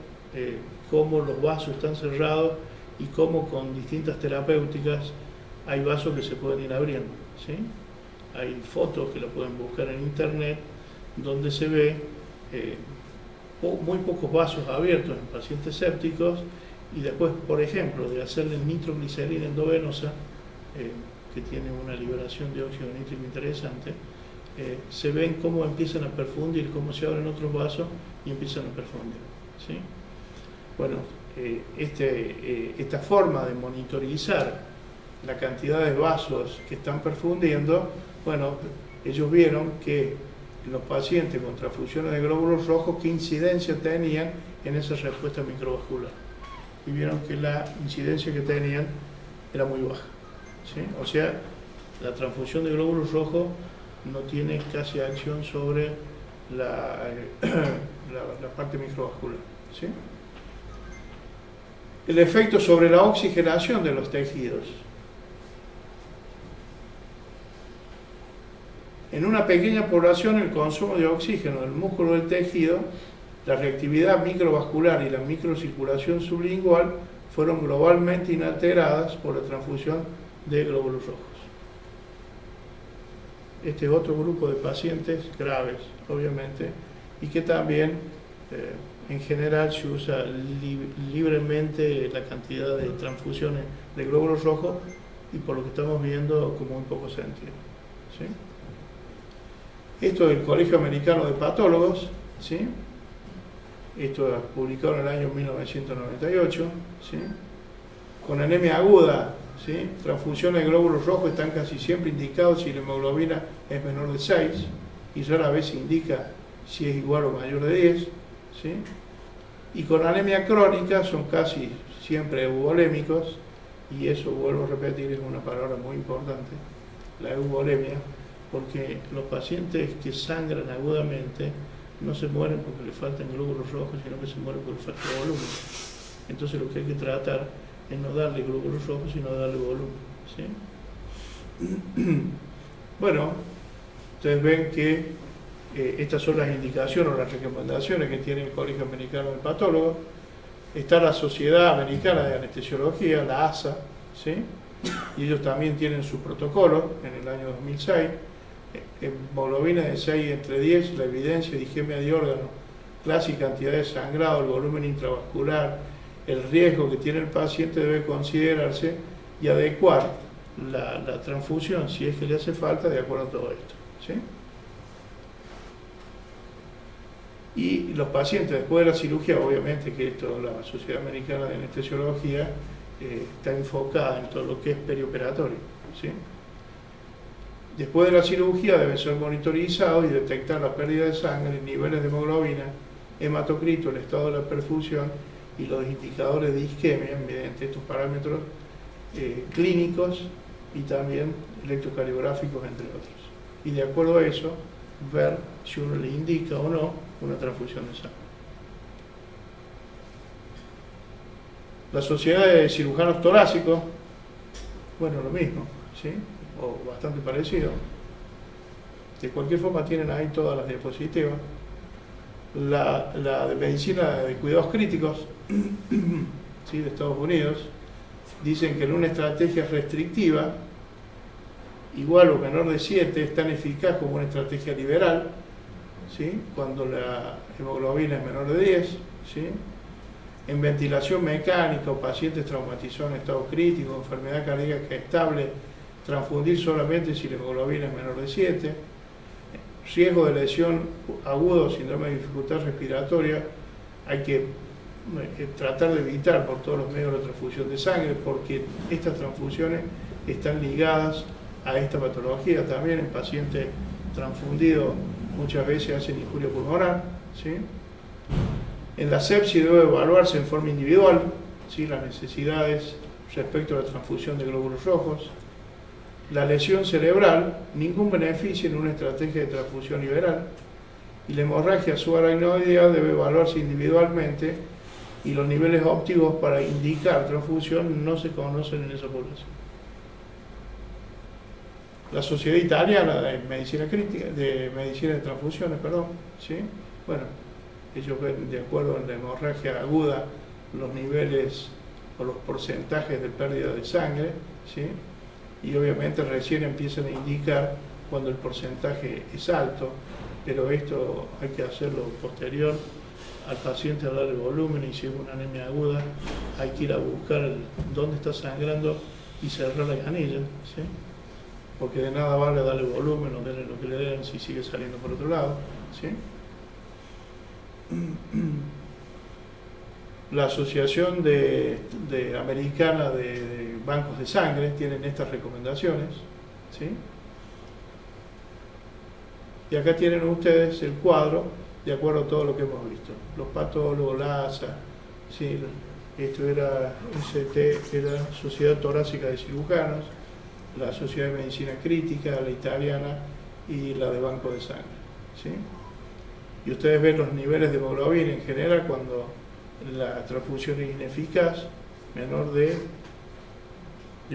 cómo los vasos están cerrados y cómo con distintas terapéuticas hay vasos que se pueden ir abriendo, ¿sí? Hay fotos que lo pueden buscar en internet donde se ve muy pocos vasos abiertos en pacientes sépticos, y después, por ejemplo, de hacerle nitroglicerina endovenosa, que tiene una liberación de óxido nítrico interesante, se ven cómo empiezan a perfundir, cómo se abren otros vasos y empiezan a perfundir, ¿sí? Bueno, esta forma de monitorizar la cantidad de vasos que están perfundiendo, bueno, ellos vieron que los pacientes con transfusiones de glóbulos rojos, qué incidencia tenían en esa respuesta microvascular. Y vieron que la incidencia que tenían era muy baja, ¿sí? O sea, la transfusión de glóbulos rojos no tiene casi acción sobre la parte microvascular, ¿sí? El efecto sobre la oxigenación de los tejidos. En una pequeña población, el consumo de oxígeno del músculo del tejido, la reactividad microvascular y la microcirculación sublingual fueron globalmente inalteradas por la transfusión de glóbulos rojos. Este es otro grupo de pacientes graves, obviamente, y que también en general se usa libremente la cantidad de transfusiones de glóbulos rojos y por lo que estamos viendo con muy poco sentido. ¿Sí? Esto es el Colegio Americano de Patólogos, ¿sí? Esto es publicado en el año 1998, ¿sí? Con anemia aguda, ¿sí? Transfusiones de glóbulos rojos están casi siempre indicados si la hemoglobina es menor de 6 y rara vez se indica si es igual o mayor de 10, ¿sí? Y con anemia crónica son casi siempre eubolémicos, y eso, vuelvo a repetir, es una palabra muy importante, la eubolemia, porque los pacientes que sangran agudamente no se mueren porque les faltan glóbulos rojos, sino que se mueren porque les falta volumen. Entonces lo que hay que tratar es no darle glóbulos rojos, sino darle volumen, ¿sí? Bueno, ustedes ven que estas son las indicaciones o las recomendaciones que tiene el Colegio Americano de Patólogos. Está la Sociedad Americana de Anestesiología, la ASA, ¿sí? Y ellos también tienen su protocolo en el año 2006. Hemoglobina de 6 entre 10, la evidencia de isquemia de órgano, clase y cantidad de sangrado, el volumen intravascular, el riesgo que tiene el paciente debe considerarse y adecuar la transfusión, si es que le hace falta, de acuerdo a todo esto, ¿sí? Y los pacientes después de la cirugía, obviamente que esto, la Sociedad Americana de Anestesiología está enfocada en todo lo que es perioperatorio, ¿sí? Después de la cirugía deben ser monitorizados y detectar la pérdida de sangre, niveles de hemoglobina, hematocrito, el estado de la perfusión y los indicadores de isquemia mediante estos parámetros clínicos y también electrocardiográficos, entre otros. Y de acuerdo a eso, ver si uno le indica o no una transfusión de sangre. La Sociedad de Cirujanos Torácicos, bueno, lo mismo, ¿sí? O bastante parecido. De cualquier forma tienen ahí todas las diapositivas. La de Medicina de Cuidados Críticos, ¿sí? De Estados Unidos, dicen que en una estrategia restrictiva, igual o menor de 7, es tan eficaz como una estrategia liberal, ¿sí? Cuando la hemoglobina es menor de 10, ¿sí? En ventilación mecánica o pacientes traumatizados en estado crítico, enfermedad cardíaca estable, transfundir solamente si la hemoglobina es menor de 7, riesgo de lesión aguda o síndrome de dificultad respiratoria, hay que tratar de evitar por todos los medios la transfusión de sangre, porque estas transfusiones están ligadas a esta patología. También en pacientes transfundidos muchas veces hacen injuria pulmonar, ¿sí? En la sepsis debe evaluarse en forma individual, ¿sí? Las necesidades respecto a la transfusión de glóbulos rojos. La lesión cerebral, ningún beneficio en una estrategia de transfusión liberal. Y la hemorragia subaracnoidea debe evaluarse individualmente y los niveles óptimos para indicar transfusión no se conocen en esa población. La Sociedad Italiana de Medicina Crítica, de Medicina de Transfusiones, perdón, ¿sí? Bueno, ellos ven de acuerdo a la hemorragia aguda los niveles o los porcentajes de pérdida de sangre, ¿sí? Y obviamente recién empiezan a indicar cuando el porcentaje es alto, pero esto hay que hacerlo posterior al paciente, a darle volumen, y si es una anemia aguda hay que ir a buscar dónde está sangrando y cerrar la canilla, ¿sí? Porque de nada vale darle volumen o darle lo que le den si sigue saliendo por otro lado, ¿sí? La Asociación Americana de Bancos de Sangre tienen estas recomendaciones, ¿sí? Y acá tienen ustedes el cuadro de acuerdo a todo lo que hemos visto. Los patólogos, la ASA, ¿sí? Esto era ST, era Sociedad Torácica de Cirujanos, la Sociedad de Medicina Crítica, la italiana y la de Banco de Sangre, ¿sí? Y ustedes ven los niveles de hemoglobina en general cuando la transfusión es ineficaz, menor de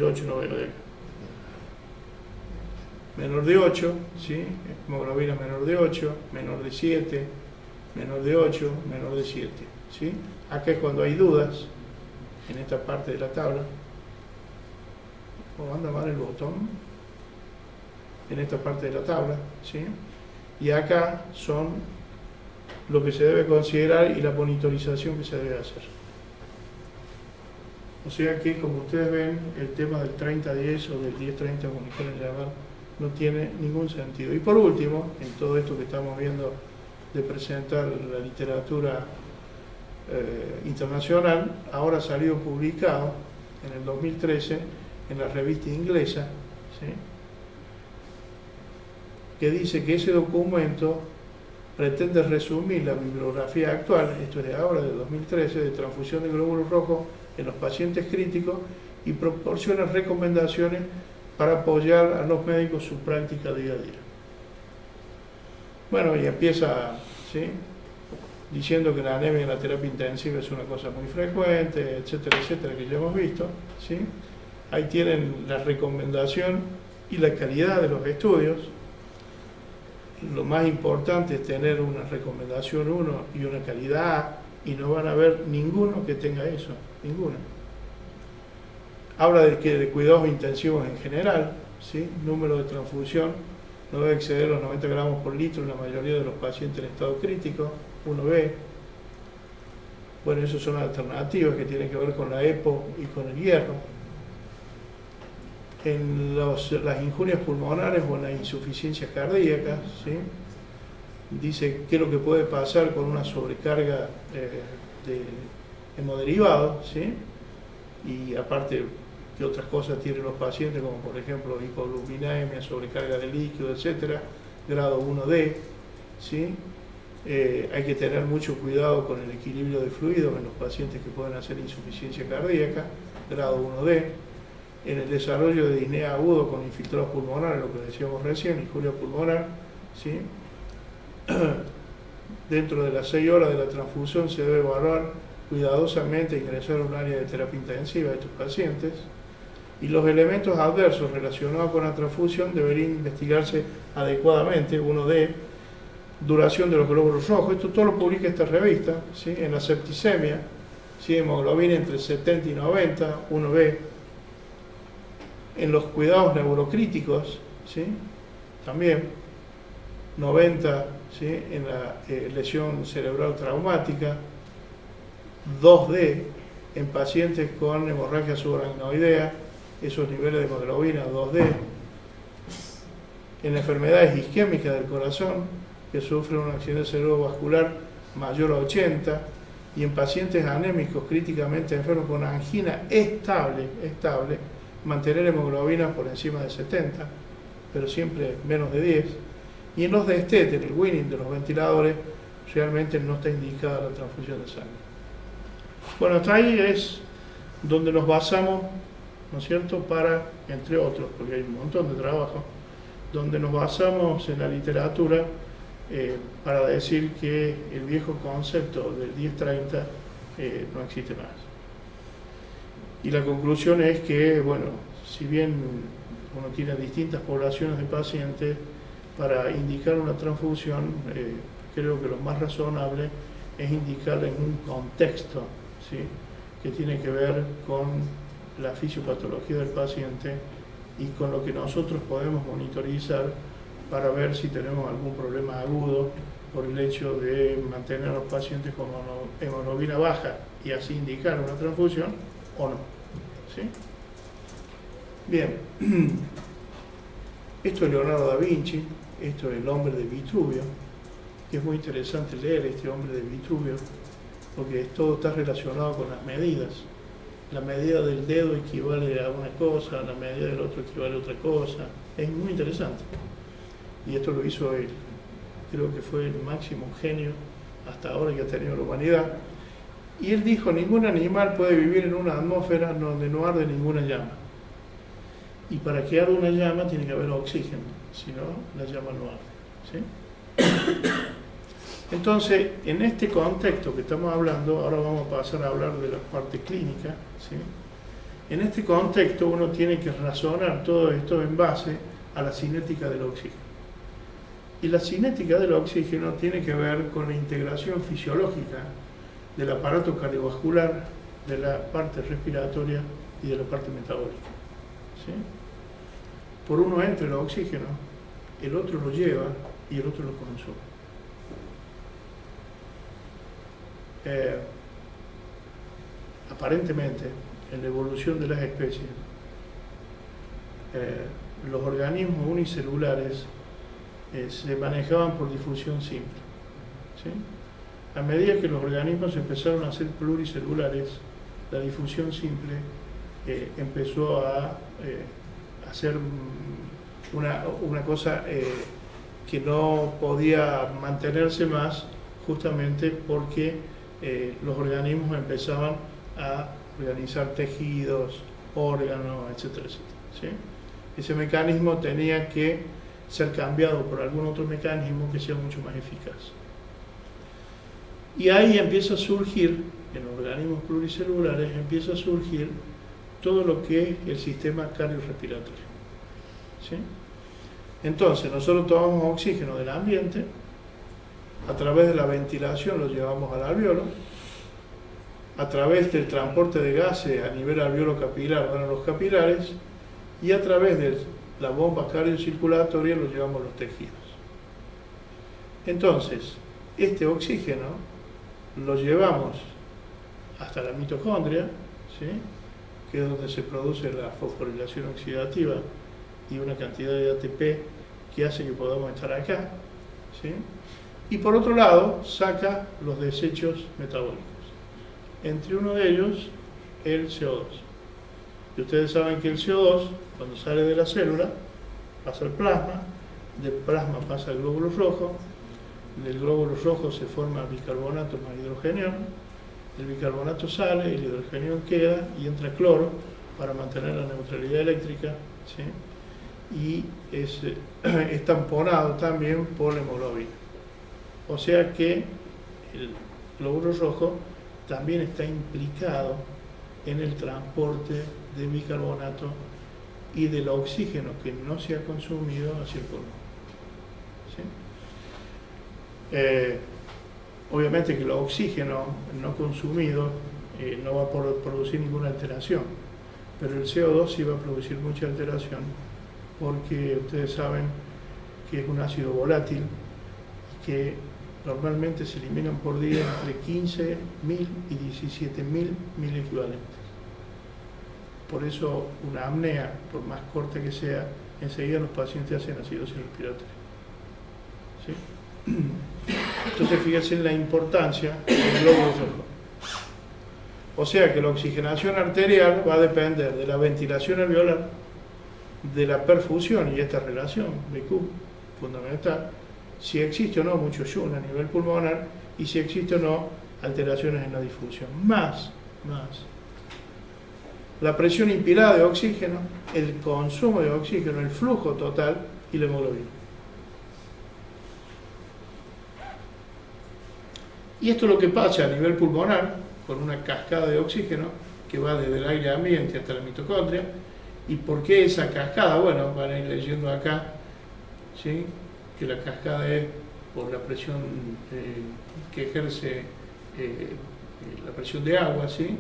8, no veo de acá. Menor de 8, ¿sí? Hemoglobina menor de 8, menor de 7, menor de 8, menor de 7, ¿sí? Acá es cuando hay dudas, en esta parte de la tabla. ¿O anda mal el botón? En esta parte de la tabla, ¿sí? Y acá son lo que se debe considerar y la monitorización que se debe hacer. O sea que, como ustedes ven, el tema del 30-10 o del 10-30, como quieran llamar, no tiene ningún sentido. Y por último, en todo esto que estamos viendo de presentar la literatura internacional, ahora ha salido publicado en el 2013 en la revista inglesa, ¿sí?, que dice que ese documento pretende resumir la bibliografía actual, esto es de ahora, de 2013, de transfusión de glóbulos rojos en los pacientes críticos y proporciona recomendaciones para apoyar a los médicos su práctica día a día. Bueno, y empieza, ¿sí?, diciendo que la anemia en la terapia intensiva es una cosa muy frecuente, etcétera, etcétera, que ya hemos visto, ¿sí? Ahí tienen la recomendación y la calidad de los estudios. Lo más importante es tener una recomendación 1 y una calidad A, y no van a haber ninguno que tenga eso, ninguno. Habla de cuidados intensivos en general, ¿sí? Número de transfusión no debe exceder los 90 gramos por litro en la mayoría de los pacientes en estado crítico, 1B. Bueno, esas son alternativas que tienen que ver con la EPO y con el hierro. En las injurias pulmonares o en la insuficiencia cardíaca, ¿sí?, dice qué es lo que puede pasar con una sobrecarga de hemoderivados, ¿sí?, y aparte qué otras cosas tienen los pacientes, como por ejemplo hipogluminemia, sobrecarga de líquido, etcétera, grado 1D, ¿sí? Hay que tener mucho cuidado con el equilibrio de fluidos en los pacientes que pueden hacer insuficiencia cardíaca, grado 1D. En el desarrollo de disnea agudo con infiltrados pulmonares, lo que decíamos recién, injuria pulmonar, ¿sí?, dentro de las 6 horas de la transfusión se debe evaluar cuidadosamente e ingresar a un área de terapia intensiva de estos pacientes, y los elementos adversos relacionados con la transfusión deberían investigarse adecuadamente. 1D, duración de los glóbulos rojos, esto todo lo publica esta revista, ¿sí?, en la septicemia, ¿sí?, hemoglobina entre 70 y 90, 1B. En los cuidados neurocríticos, ¿sí?, también 90, ¿sí?, en la lesión cerebral traumática, 2D en pacientes con hemorragia subaracnoidea, esos niveles de hemoglobina 2D, en enfermedades isquémicas del corazón que sufren un accidente cerebrovascular mayor a 80, y en pacientes anémicos críticamente enfermos con angina estable, mantener hemoglobina por encima de 70, pero siempre menos de 10, y en los de estéter, el winning de los ventiladores, realmente no está indicada la transfusión de sangre. Bueno, hasta ahí es donde nos basamos, ¿no es cierto?, para, entre otros, porque hay un montón de trabajo, donde nos basamos en la literatura para decir que el viejo concepto del 10-30 no existe más. Y la conclusión es que, bueno, si bien uno tiene distintas poblaciones de pacientes, para indicar una transfusión, creo que lo más razonable es indicarla en un contexto, ¿sí?, que tiene que ver con la fisiopatología del paciente y con lo que nosotros podemos monitorizar para ver si tenemos algún problema agudo por el hecho de mantener a los pacientes con hemoglobina baja y así indicar una transfusión o no, ¿sí? Bien, esto es Leonardo da Vinci, esto es el hombre de Vitruvio, que es muy interesante leer este hombre de Vitruvio, porque todo está relacionado con las medidas. La medida del dedo equivale a una cosa, la medida del otro equivale a otra cosa. Es muy interesante. Y esto lo hizo él. Creo que fue el máximo genio hasta ahora que ha tenido la humanidad. Y él dijo, ningún animal puede vivir en una atmósfera donde no arde ninguna llama. Y para que arde una llama tiene que haber oxígeno, si no, la llama no arde, ¿sí? Entonces, en este contexto que estamos hablando, ahora vamos a pasar a hablar de la parte clínica, ¿sí? En este contexto uno tiene que razonar todo esto en base a la cinética del oxígeno. Y la cinética del oxígeno tiene que ver con la integración fisiológica del aparato cardiovascular, de la parte respiratoria y de la parte metabólica, ¿sí? Por uno entra el oxígeno, el otro lo lleva y el otro lo consume. aparentemente, en la evolución de las especies, los organismos unicelulares se manejaban por difusión simple, ¿sí? A medida que los organismos empezaron a ser pluricelulares, la difusión simple empezó a hacer una cosa que no podía mantenerse más, justamente porque los organismos empezaban a organizar tejidos, órganos, etcétera, etcétera, ¿sí? Ese mecanismo tenía que ser cambiado por algún otro mecanismo que sea mucho más eficaz. Y ahí empieza a surgir, en los organismos pluricelulares, empieza a surgir todo lo que es el sistema cardiorrespiratorio, ¿sí? Entonces, nosotros tomamos oxígeno del ambiente, a través de la ventilación lo llevamos al alveolo, a través del transporte de gases a nivel alveolo-capilar van a los capilares, y a través de la bomba cardiocirculatoria lo llevamos a los tejidos. Entonces, este oxígeno lo llevamos hasta la mitocondria, ¿sí? Que es donde se produce la fosforilación oxidativa y una cantidad de ATP que hace que podamos estar acá, ¿sí? Y por otro lado, saca los desechos metabólicos. Entre uno de ellos, el CO2. Y ustedes saben que el CO2, cuando sale de la célula, pasa al plasma, del plasma pasa al glóbulo rojo, del glóbulo rojo se forma bicarbonato más hidrogenión, el bicarbonato sale, el hidrogenión queda y entra cloro para mantener la neutralidad eléctrica, ¿sí? Y es tamponado también por la hemoglobina. O sea que el glóbulo rojo también está implicado en el transporte de bicarbonato y del oxígeno que no se ha consumido hacia el pulmón, ¿sí? Obviamente que el oxígeno no consumido no va a producir ninguna alteración, pero el CO2 sí va a producir mucha alteración, porque ustedes saben que es un ácido volátil y que normalmente se eliminan por día entre 15.000 y 17.000 mil equivalentes. Por eso una apnea, por más corta que sea, enseguida los pacientes hacen acidosis respiratoria, ¿sí? Entonces fíjense en la importancia del glóbulo rojo. O sea que la oxigenación arterial va a depender de la ventilación alveolar, de la perfusión y esta relación BQ fundamental, si existe o no mucho Shun a nivel pulmonar y si existe o no alteraciones en la difusión. Más la presión inspirada de oxígeno, el consumo de oxígeno, el flujo total y la hemoglobina. Y esto es lo que pasa a nivel pulmonar con una cascada de oxígeno que va desde el aire ambiente hasta la mitocondria. ¿Y por qué esa cascada? Bueno, van a ir leyendo acá, ¿sí? Que la cascada es por la presión que ejerce la presión de agua, ¿sí?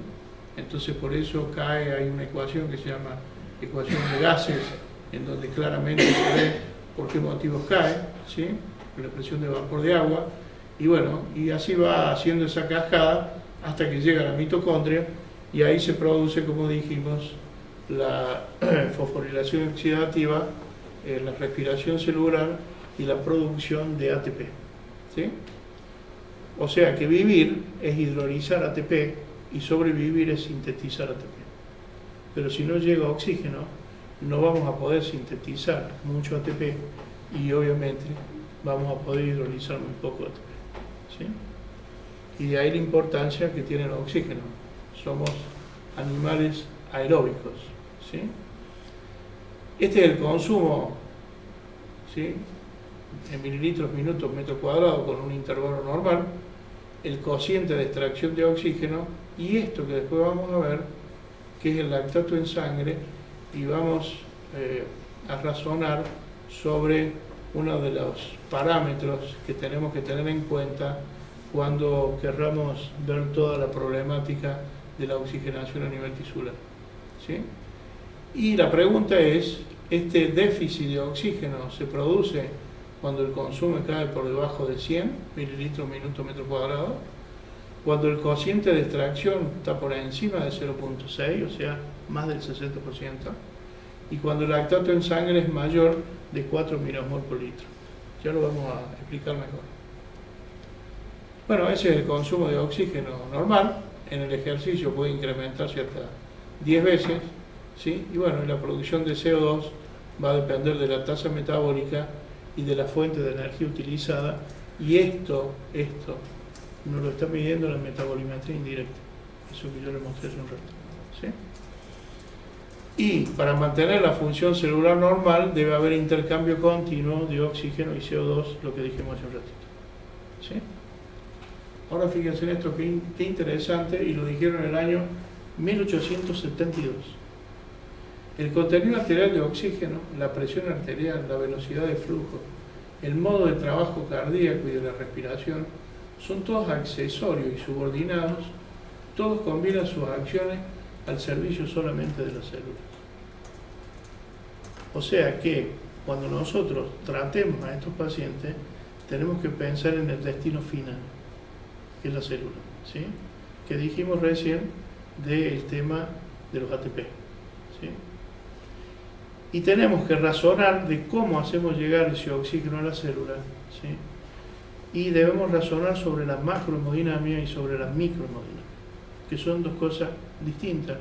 Entonces por eso hay una ecuación que se llama ecuación de gases, en donde claramente se ve por qué motivos cae, ¿sí? La presión de vapor de agua, y bueno, y así va haciendo esa cascada hasta que llega a la mitocondria, y ahí se produce, como dijimos, la fosforilación oxidativa, la respiración celular y la producción de ATP, ¿sí? O sea que vivir es hidrolizar ATP y sobrevivir es sintetizar ATP. Pero si no llega oxígeno, no vamos a poder sintetizar mucho ATP y obviamente vamos a poder hidrolizar muy poco ATP, ¿sí? Y de ahí la importancia que tiene el oxígeno. Somos animales aeróbicos, ¿sí? Este es el consumo, ¿sí? En mililitros minutos metro cuadrado con un intervalo normal, el cociente de extracción de oxígeno y esto que después vamos a ver, que es el lactato en sangre, y vamos a razonar sobre uno de los parámetros que tenemos que tener en cuenta cuando querramos ver toda la problemática de la oxigenación a nivel tisular, ¿sí? Y la pregunta es, ¿este déficit de oxígeno se produce cuando el consumo cae por debajo de 100 mililitros minuto metro cuadrado? cuando el cociente de extracción está por encima de 0,6, o sea, más del 60%, y cuando el lactato en sangre es mayor de 4 millimol por litro. Ya lo vamos a explicar mejor. Bueno, ese es el consumo de oxígeno normal. En el ejercicio puede incrementarse hasta 10 veces, ¿sí? Y bueno, la producción de CO2 va a depender de la tasa metabólica y de la fuente de energía utilizada, y esto nos lo está midiendo la metabolimetría indirecta, eso que yo le mostré hace un rato, ¿sí? Y para mantener la función celular normal debe haber intercambio continuo de oxígeno y CO2, lo que dijimos hace un ratito, ¿sí? Ahora fíjense en esto, qué interesante, y lo dijeron en el año 1872. El contenido arterial de oxígeno, la presión arterial, la velocidad de flujo, el modo de trabajo cardíaco y de la respiración son todos accesorios y subordinados, todos combinan sus acciones al servicio solamente de las células. O sea que cuando nosotros tratemos a estos pacientes, tenemos que pensar en el destino final, que es la célula, ¿sí? Que dijimos recién del tema de los ATP, ¿sí? Y tenemos que razonar de cómo hacemos llegar ese oxígeno a la célula, ¿sí? Y debemos razonar sobre la macrohemodinámica y sobre la microhemodinámica, que son dos cosas distintas,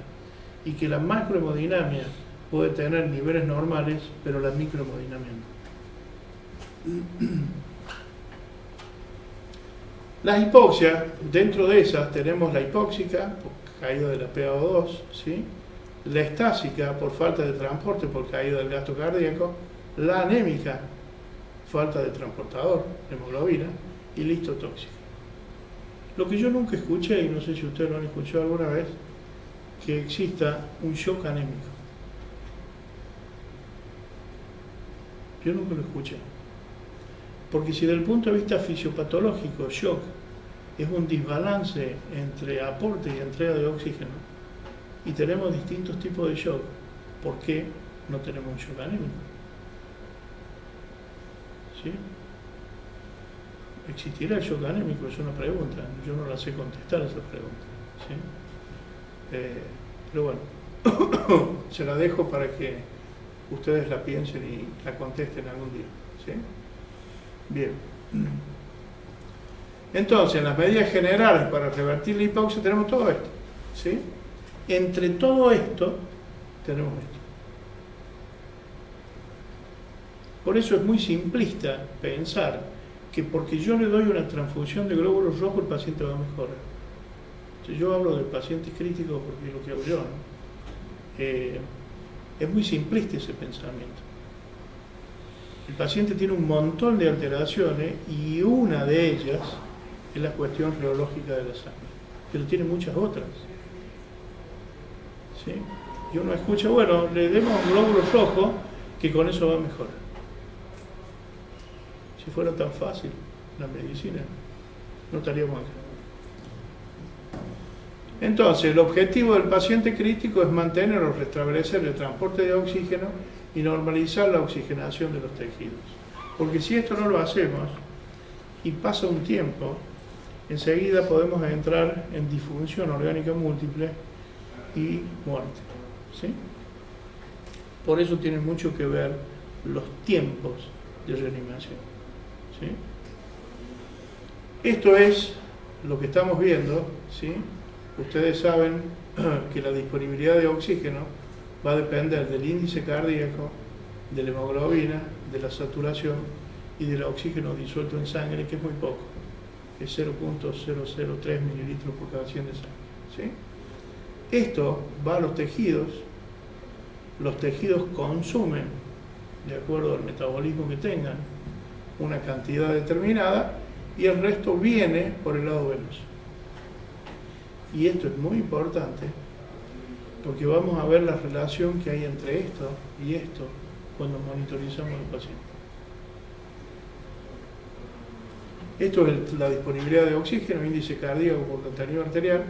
y que la macrohemodinámica puede tener niveles normales, pero la microhemodinámica no. Las hipoxias, dentro de esas tenemos la hipóxica, por caída de la PaO2, ¿sí? La estásica, por falta de transporte, por caída del gasto cardíaco, la anémica, falta de transportador, hemoglobina, y la histotóxica. Lo que yo nunca escuché, y no sé si ustedes lo han escuchado alguna vez, que exista un shock anémico. Yo nunca lo escuché. Porque si desde el punto de vista fisiopatológico, shock es un desbalance entre aporte y entrega de oxígeno, y tenemos distintos tipos de shock, ¿por qué no tenemos un shock anémico? ¿Sí? ¿Existirá el shock anémico? Es una pregunta, yo no la sé contestar esa pregunta, ¿sí? Pero bueno, se la dejo para que ustedes la piensen y la contesten algún día, ¿sí? Bien. Entonces, en las medidas generales para revertir la hipoxia tenemos todo esto, ¿sí? Entre todo esto tenemos esto. Por eso es muy simplista pensar que porque yo le doy una transfusión de glóbulos rojos el paciente va a mejorar. Si yo hablo de pacientes críticos porque es lo que hago yo, ¿no? Es muy simplista ese pensamiento. El paciente tiene un montón de alteraciones y una de ellas es la cuestión reológica de la sangre, pero tiene muchas otras, ¿sí? Y uno escucha, bueno, le demos un glóbulo rojo que con eso va a mejorar. Si fuera tan fácil la medicina, no estaríamos acá. Entonces, el objetivo del paciente crítico es mantener o restablecer el transporte de oxígeno y normalizar la oxigenación de los tejidos. Porque si esto no lo hacemos y pasa un tiempo, enseguida podemos entrar en disfunción orgánica múltiple y muerte, ¿sí? Por eso tiene mucho que ver los tiempos de reanimación, ¿sí? Esto es lo que estamos viendo, ¿sí? Ustedes saben que la disponibilidad de oxígeno va a depender del índice cardíaco, de la hemoglobina, de la saturación y del oxígeno disuelto en sangre, que es muy poco, es 0,003 mililitros por cada 100 de sangre, ¿sí? Esto va a los tejidos consumen, de acuerdo al metabolismo que tengan, una cantidad determinada y el resto viene por el lado venoso. Y esto es muy importante porque vamos a ver la relación que hay entre esto y esto cuando monitorizamos al paciente. Esto es la disponibilidad de oxígeno, índice cardíaco por contenido arterial,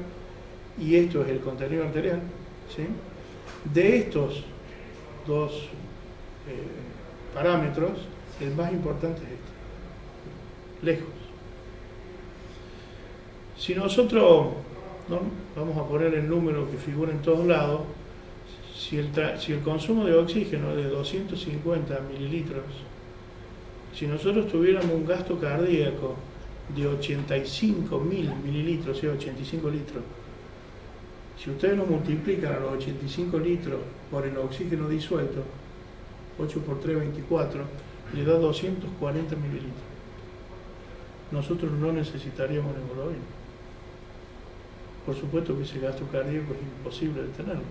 y esto es el contenido arterial, ¿sí? De estos dos parámetros, el más importante es este, lejos. Si nosotros, ¿no?, vamos a poner el número que figura en todos lados, si el consumo de oxígeno es de 250 mililitros, si nosotros tuviéramos un gasto cardíaco de 85.000 mililitros, o sea, 85 litros, si ustedes lo multiplican a los 85 litros por el oxígeno disuelto, 8 por 3, 24, le da 240 mililitros. Nosotros no necesitaríamos hemoglobina. Por supuesto que ese gasto cardíaco es imposible de tenerlo,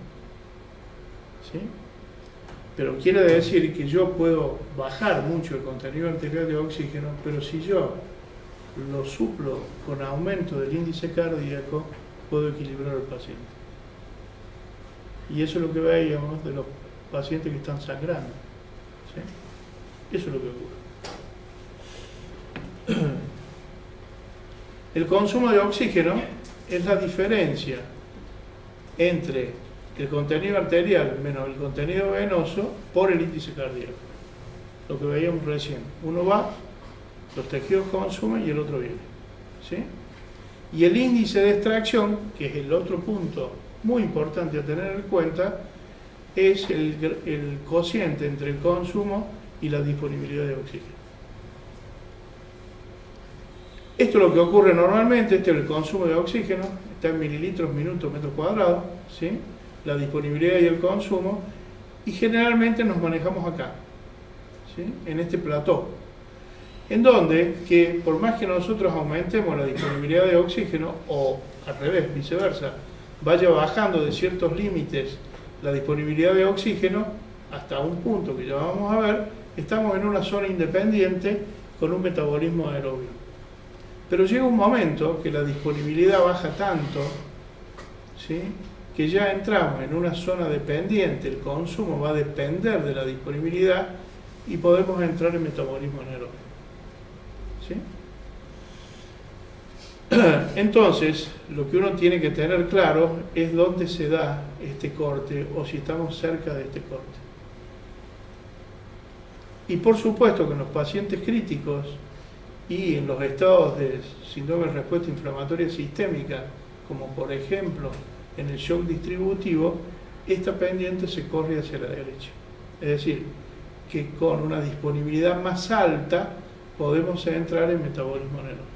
¿sí? Pero quiere decir que yo puedo bajar mucho el contenido arterial de oxígeno, pero si yo lo suplo con aumento del índice cardíaco, puedo equilibrar al paciente. Y eso es lo que veíamos de los pacientes que están sangrando, ¿sí? Eso es lo que ocurre. El consumo de oxígeno es la diferencia entre el contenido arterial menos el contenido venoso por el índice cardíaco. Lo que veíamos recién. Uno va, los tejidos consumen y el otro viene, ¿sí? Y el índice de extracción, que es el otro punto muy importante a tener en cuenta, es el cociente entre el consumo y la disponibilidad de oxígeno. Esto es lo que ocurre normalmente. Este es el consumo de oxígeno, está en mililitros, minutos, metros cuadrados, ¿sí? La disponibilidad y el consumo, y generalmente nos manejamos acá, ¿sí?, en este plató, en donde que por más que nosotros aumentemos la disponibilidad de oxígeno, o al revés, viceversa, vaya bajando de ciertos límites la disponibilidad de oxígeno hasta un punto que ya vamos a ver, estamos en una zona independiente con un metabolismo aerobio. Pero llega un momento que la disponibilidad baja tanto, ¿sí?, que ya entramos en una zona dependiente, el consumo va a depender de la disponibilidad y podemos entrar en metabolismo anaerobio, ¿sí? Entonces, lo que uno tiene que tener claro es dónde se da este corte o si estamos cerca de este corte. Y por supuesto que en los pacientes críticos y en los estados de síndrome de respuesta inflamatoria sistémica, como por ejemplo en el shock distributivo, esta pendiente se corre hacia la derecha. Es decir, que con una disponibilidad más alta podemos entrar en metabolismo anaerobio.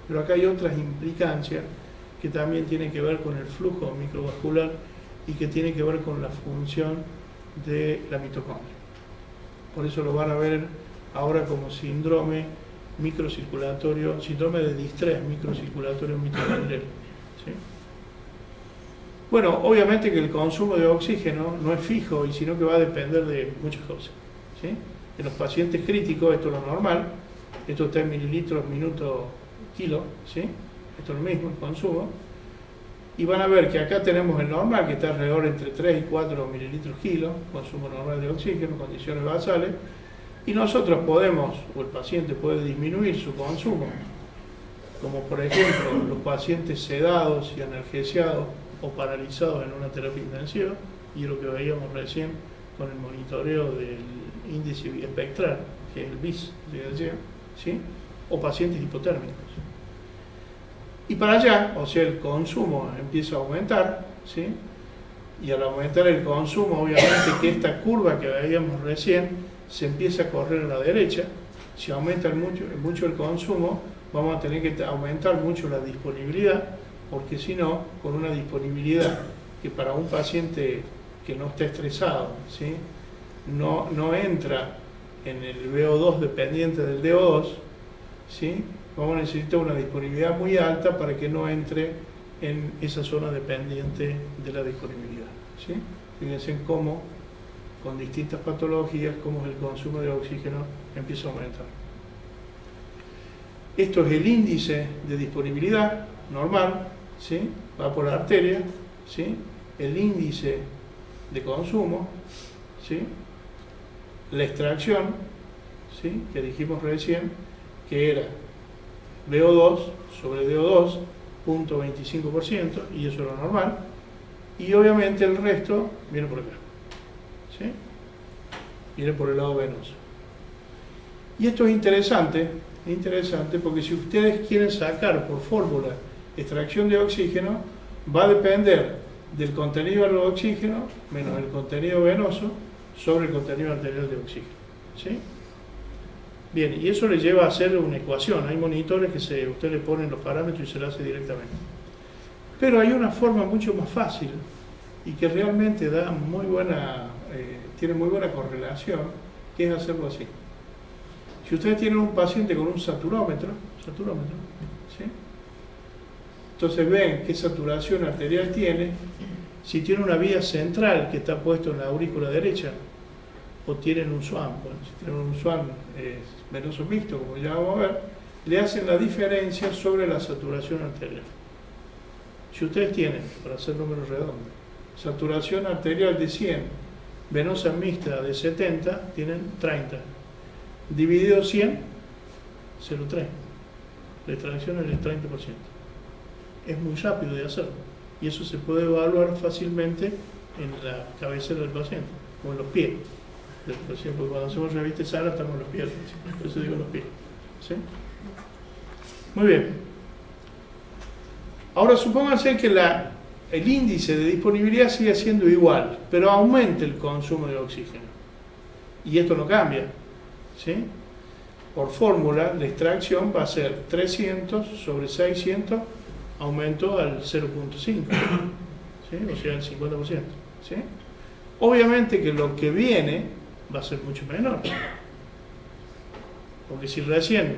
Pero acá hay otras implicancias que también tienen que ver con el flujo microvascular y que tienen que ver con la función de la mitocondria. Por eso lo van a ver ahora como síndrome microcirculatorio, síndrome de distrés microcirculatorio mitocondrial, ¿sí? Bueno, obviamente que el consumo de oxígeno no es fijo, y sino que va a depender de muchas cosas, ¿sí? En los pacientes críticos esto es lo normal, esto está en mililitros, minutos, kilo, ¿sí? Esto es lo mismo, el consumo. Y van a ver que acá tenemos el normal, que está alrededor entre 3 y 4 mililitros kilo, consumo normal de oxígeno, condiciones basales, y nosotros podemos, o el paciente puede disminuir su consumo, como por ejemplo los pacientes sedados y analgesiados o paralizados en una terapia intensiva, y lo que veíamos recién con el monitoreo del índice biespectral, que es el BIS, ¿sí?, o pacientes hipotérmicos. Y para allá, o sea, el consumo empieza a aumentar, ¿sí?, y al aumentar el consumo, obviamente que esta curva que veíamos recién se empieza a correr a la derecha. Si aumenta mucho el consumo, vamos a tener que aumentar mucho la disponibilidad, porque si no, con una disponibilidad que para un paciente que no está estresado, ¿sí?, no entra en el VO2 dependiente del DO2, ¿sí?, vamos a necesitar una disponibilidad muy alta para que no entre en esa zona dependiente de la disponibilidad, ¿sí? Fíjense en cómo, con distintas patologías, cómo el consumo de oxígeno empieza a aumentar. Esto es el índice de disponibilidad normal, ¿sí?, va por la arteria, ¿sí?, el índice de consumo, ¿sí?, la extracción, ¿sí?, que dijimos recién, que era VO2 sobre DO2, 0.25%, y eso es lo normal, y obviamente el resto viene por acá, ¿sí?, viene por el lado venoso. Y esto es interesante porque si ustedes quieren sacar por fórmula extracción de oxígeno va a depender del contenido del oxígeno menos el contenido venoso sobre el contenido arterial de oxígeno. ¿Sí? Bien, y eso le lleva a hacer una ecuación. Hay monitores que usted le pone los parámetros y se lo hace directamente. Pero hay una forma mucho más fácil y que realmente da tiene muy buena correlación, que es hacerlo así. Si ustedes tienen un paciente con un saturómetro, ¿sí? Entonces ven qué saturación arterial tiene, si tiene una vía central que está puesto en la aurícula derecha, o tienen un SWAM, bueno, si tienen un SWAM venoso mixto, como ya vamos a ver, le hacen la diferencia sobre la saturación arterial. Si ustedes tienen, para hacer números redondos, saturación arterial de 100, venosa mixta de 70, tienen 30. Dividido 100, 0,3. La extracción es del 30%. Es muy rápido de hacerlo. Y eso se puede evaluar fácilmente en la cabecera del paciente, o en los pies del paciente, porque cuando hacemos revista sana estamos en los pies, por eso digo los pies. ¿Sí? Muy bien. Ahora supónganse que el índice de disponibilidad sigue siendo igual, pero aumenta el consumo de oxígeno. Y esto no cambia. ¿Sí? Por fórmula, la extracción va a ser 300 sobre 600, aumento al 0,5, ¿sí? O sea, el 50%. ¿Sí? Obviamente que lo que viene va a ser mucho menor. Porque si recién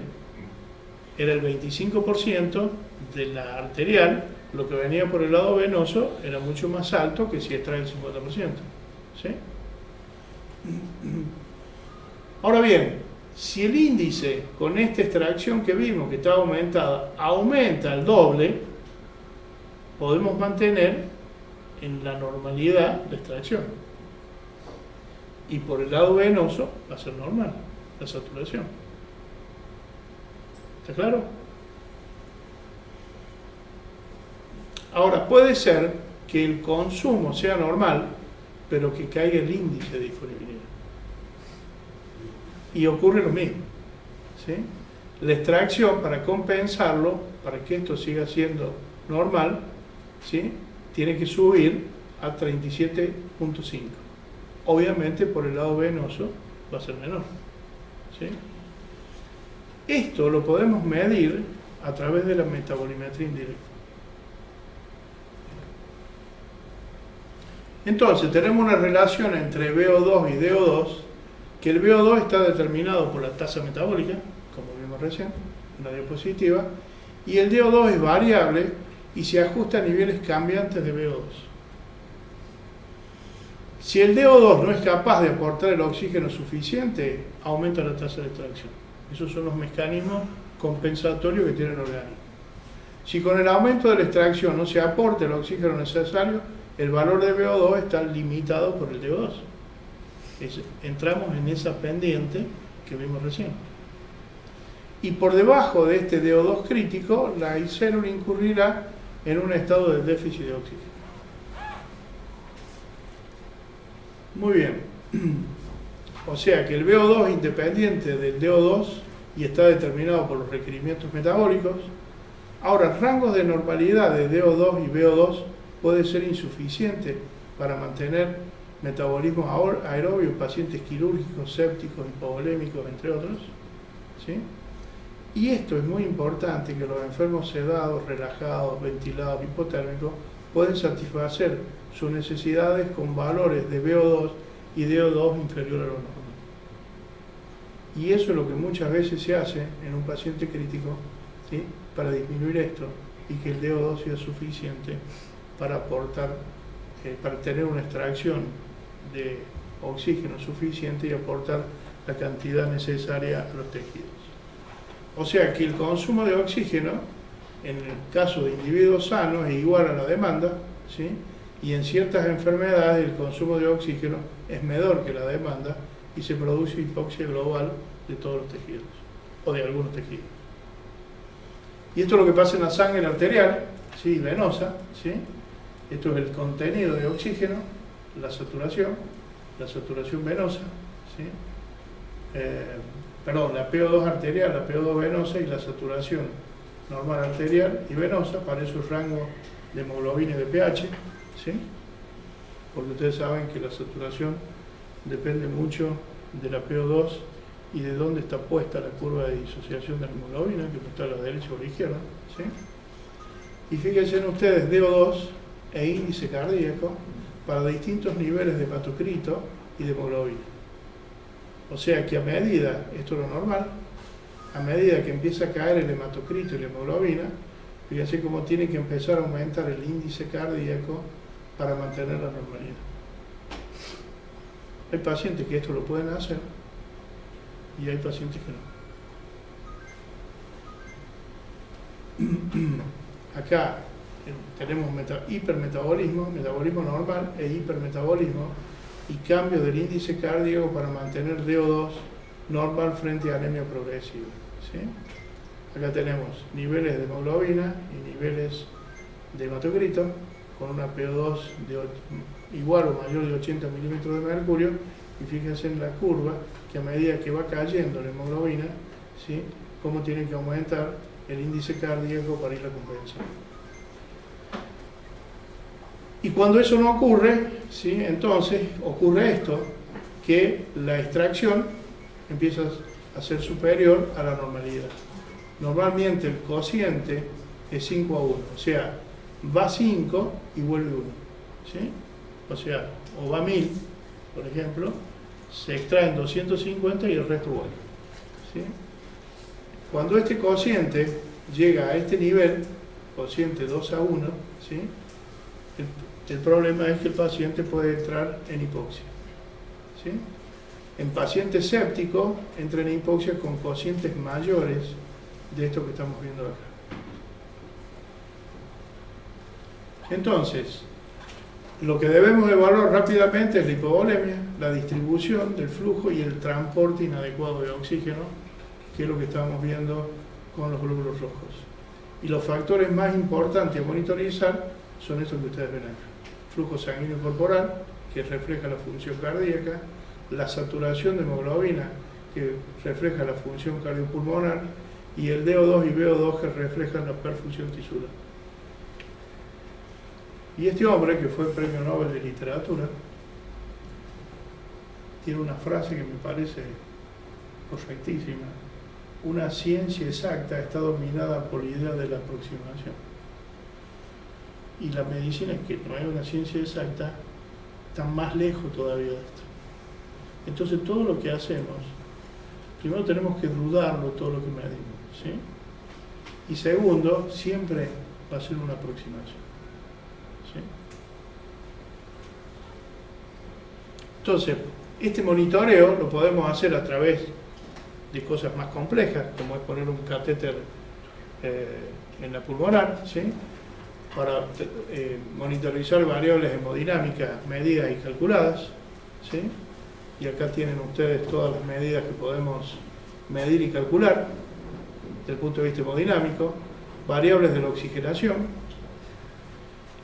era el 25% de la arterial, lo que venía por el lado venoso era mucho más alto que si extrae el 50%. ¿Sí? Ahora bien, si el índice con esta extracción que vimos que estaba aumentada aumenta al doble, podemos mantener en la normalidad la extracción. Y por el lado venoso va a ser normal la saturación. ¿Está claro? Ahora, puede ser que el consumo sea normal, pero que caiga el índice de disponibilidad. Y ocurre lo mismo. ¿Sí? La extracción, para compensarlo, para que esto siga siendo normal, ¿sí? Tiene que subir a 37,5. Obviamente por el lado venoso va a ser menor. ¿Sí? Esto lo podemos medir a través de la metabolimetría indirecta. Entonces tenemos una relación entre VO2 y DO2, que el VO2 está determinado por la tasa metabólica, como vimos recién en la diapositiva, y el DO2 es variable y se ajusta a niveles cambiantes de VO2. Si el DO2 no es capaz de aportar el oxígeno suficiente, aumenta la tasa de extracción. Esos son los mecanismos compensatorios que tiene el organismo. Si con el aumento de la extracción no se aporta el oxígeno necesario, el valor de VO2 está limitado por el DO2. Entramos en esa pendiente que vimos recién. Y por debajo de este DO2 crítico, la célula incurrirá en un estado de déficit de oxígeno. Muy bien. O sea que el VO2 es independiente del DO2 y está determinado por los requerimientos metabólicos. Ahora, rangos de normalidad de DO2 y VO2 puede ser insuficiente para mantener metabolismo aerobio en pacientes quirúrgicos, sépticos, hipovolémicos, entre otros. ¿Sí? Y esto es muy importante, que los enfermos sedados, relajados, ventilados, hipotérmicos, pueden satisfacer sus necesidades con valores de VO2 y DO2 inferior a lo normal. Y eso es lo que muchas veces se hace en un paciente crítico, ¿sí? Para disminuir esto y que el DO2 sea suficiente para aportar, para tener una extracción de oxígeno suficiente y aportar la cantidad necesaria a los tejidos. O sea que el consumo de oxígeno, en el caso de individuos sanos, es igual a la demanda, ¿sí? Y en ciertas enfermedades el consumo de oxígeno es menor que la demanda y se produce hipoxia global de todos los tejidos, o de algunos tejidos. Y esto es lo que pasa en la sangre arterial, ¿sí? Venosa, ¿sí? Esto es el contenido de oxígeno, la saturación venosa, ¿sí? Perdón, la PO2 arterial, la PO2 venosa y la saturación normal arterial y venosa para esos rangos de hemoglobina y de pH, ¿sí? Porque ustedes saben que la saturación depende mucho de la PO2 y de dónde está puesta la curva de disociación de la hemoglobina, que está a la derecha o a la izquierda, ¿sí? Y fíjense en ustedes DO2 e índice cardíaco para distintos niveles de hematocrito y de hemoglobina. O sea que a medida, esto es lo normal, a medida que empieza a caer el hematocrito y la hemoglobina, fíjense cómo tiene que empezar a aumentar el índice cardíaco para mantener la normalidad. Hay pacientes que esto lo pueden hacer y hay pacientes que no. Acá tenemos hipermetabolismo, metabolismo normal e hipermetabolismo y cambio del índice cardíaco para mantener DO2 normal frente a anemia progresiva, ¿sí? Acá tenemos niveles de hemoglobina y niveles de hematocrito con una PO2 igual o mayor de 80 milímetros de mercurio y fíjense en la curva que a medida que va cayendo la hemoglobina, ¿sí?, cómo tiene que aumentar el índice cardíaco para irla compensando. Y cuando eso no ocurre, ¿sí?, entonces ocurre esto, que la extracción empieza a ser superior a la normalidad. Normalmente el cociente es 5 a 1, o sea, va 5 y vuelve 1, ¿sí? O sea, o va 1000, por ejemplo, se extraen 250 y el resto vuelve, ¿sí? Cuando este cociente llega a este nivel, cociente 2 a 1, ¿sí?, el problema es que el paciente puede entrar en hipoxia, ¿sí? En pacientes sépticos entra en hipoxia con cocientes mayores de esto que estamos viendo acá. Entonces, lo que debemos evaluar rápidamente es la hipovolemia, la distribución del flujo y el transporte inadecuado de oxígeno, que es lo que estamos viendo con los glóbulos rojos. Y los factores más importantes a monitorizar son estos que ustedes ven acá. Flujo sanguíneo corporal, que refleja la función cardíaca, la saturación de hemoglobina, que refleja la función cardiopulmonar, y el DO2 y VO2, que reflejan la perfusión tisular. Y este hombre, que fue Premio Nobel de Literatura, tiene una frase que me parece correctísima: una ciencia exacta está dominada por la idea de la aproximación. Y la medicina, que no es una ciencia exacta, está más lejos todavía de esto. Entonces todo lo que hacemos, primero tenemos que dudarlo todo lo que medimos, ¿sí? Y segundo, siempre va a ser una aproximación, ¿sí? Entonces, este monitoreo lo podemos hacer a través de cosas más complejas, como es poner un catéter en la pulmonar, ¿sí?, para monitorizar variables hemodinámicas medidas y calculadas, ¿sí? Y acá tienen ustedes todas las medidas que podemos medir y calcular desde el punto de vista hemodinámico, variables de la oxigenación,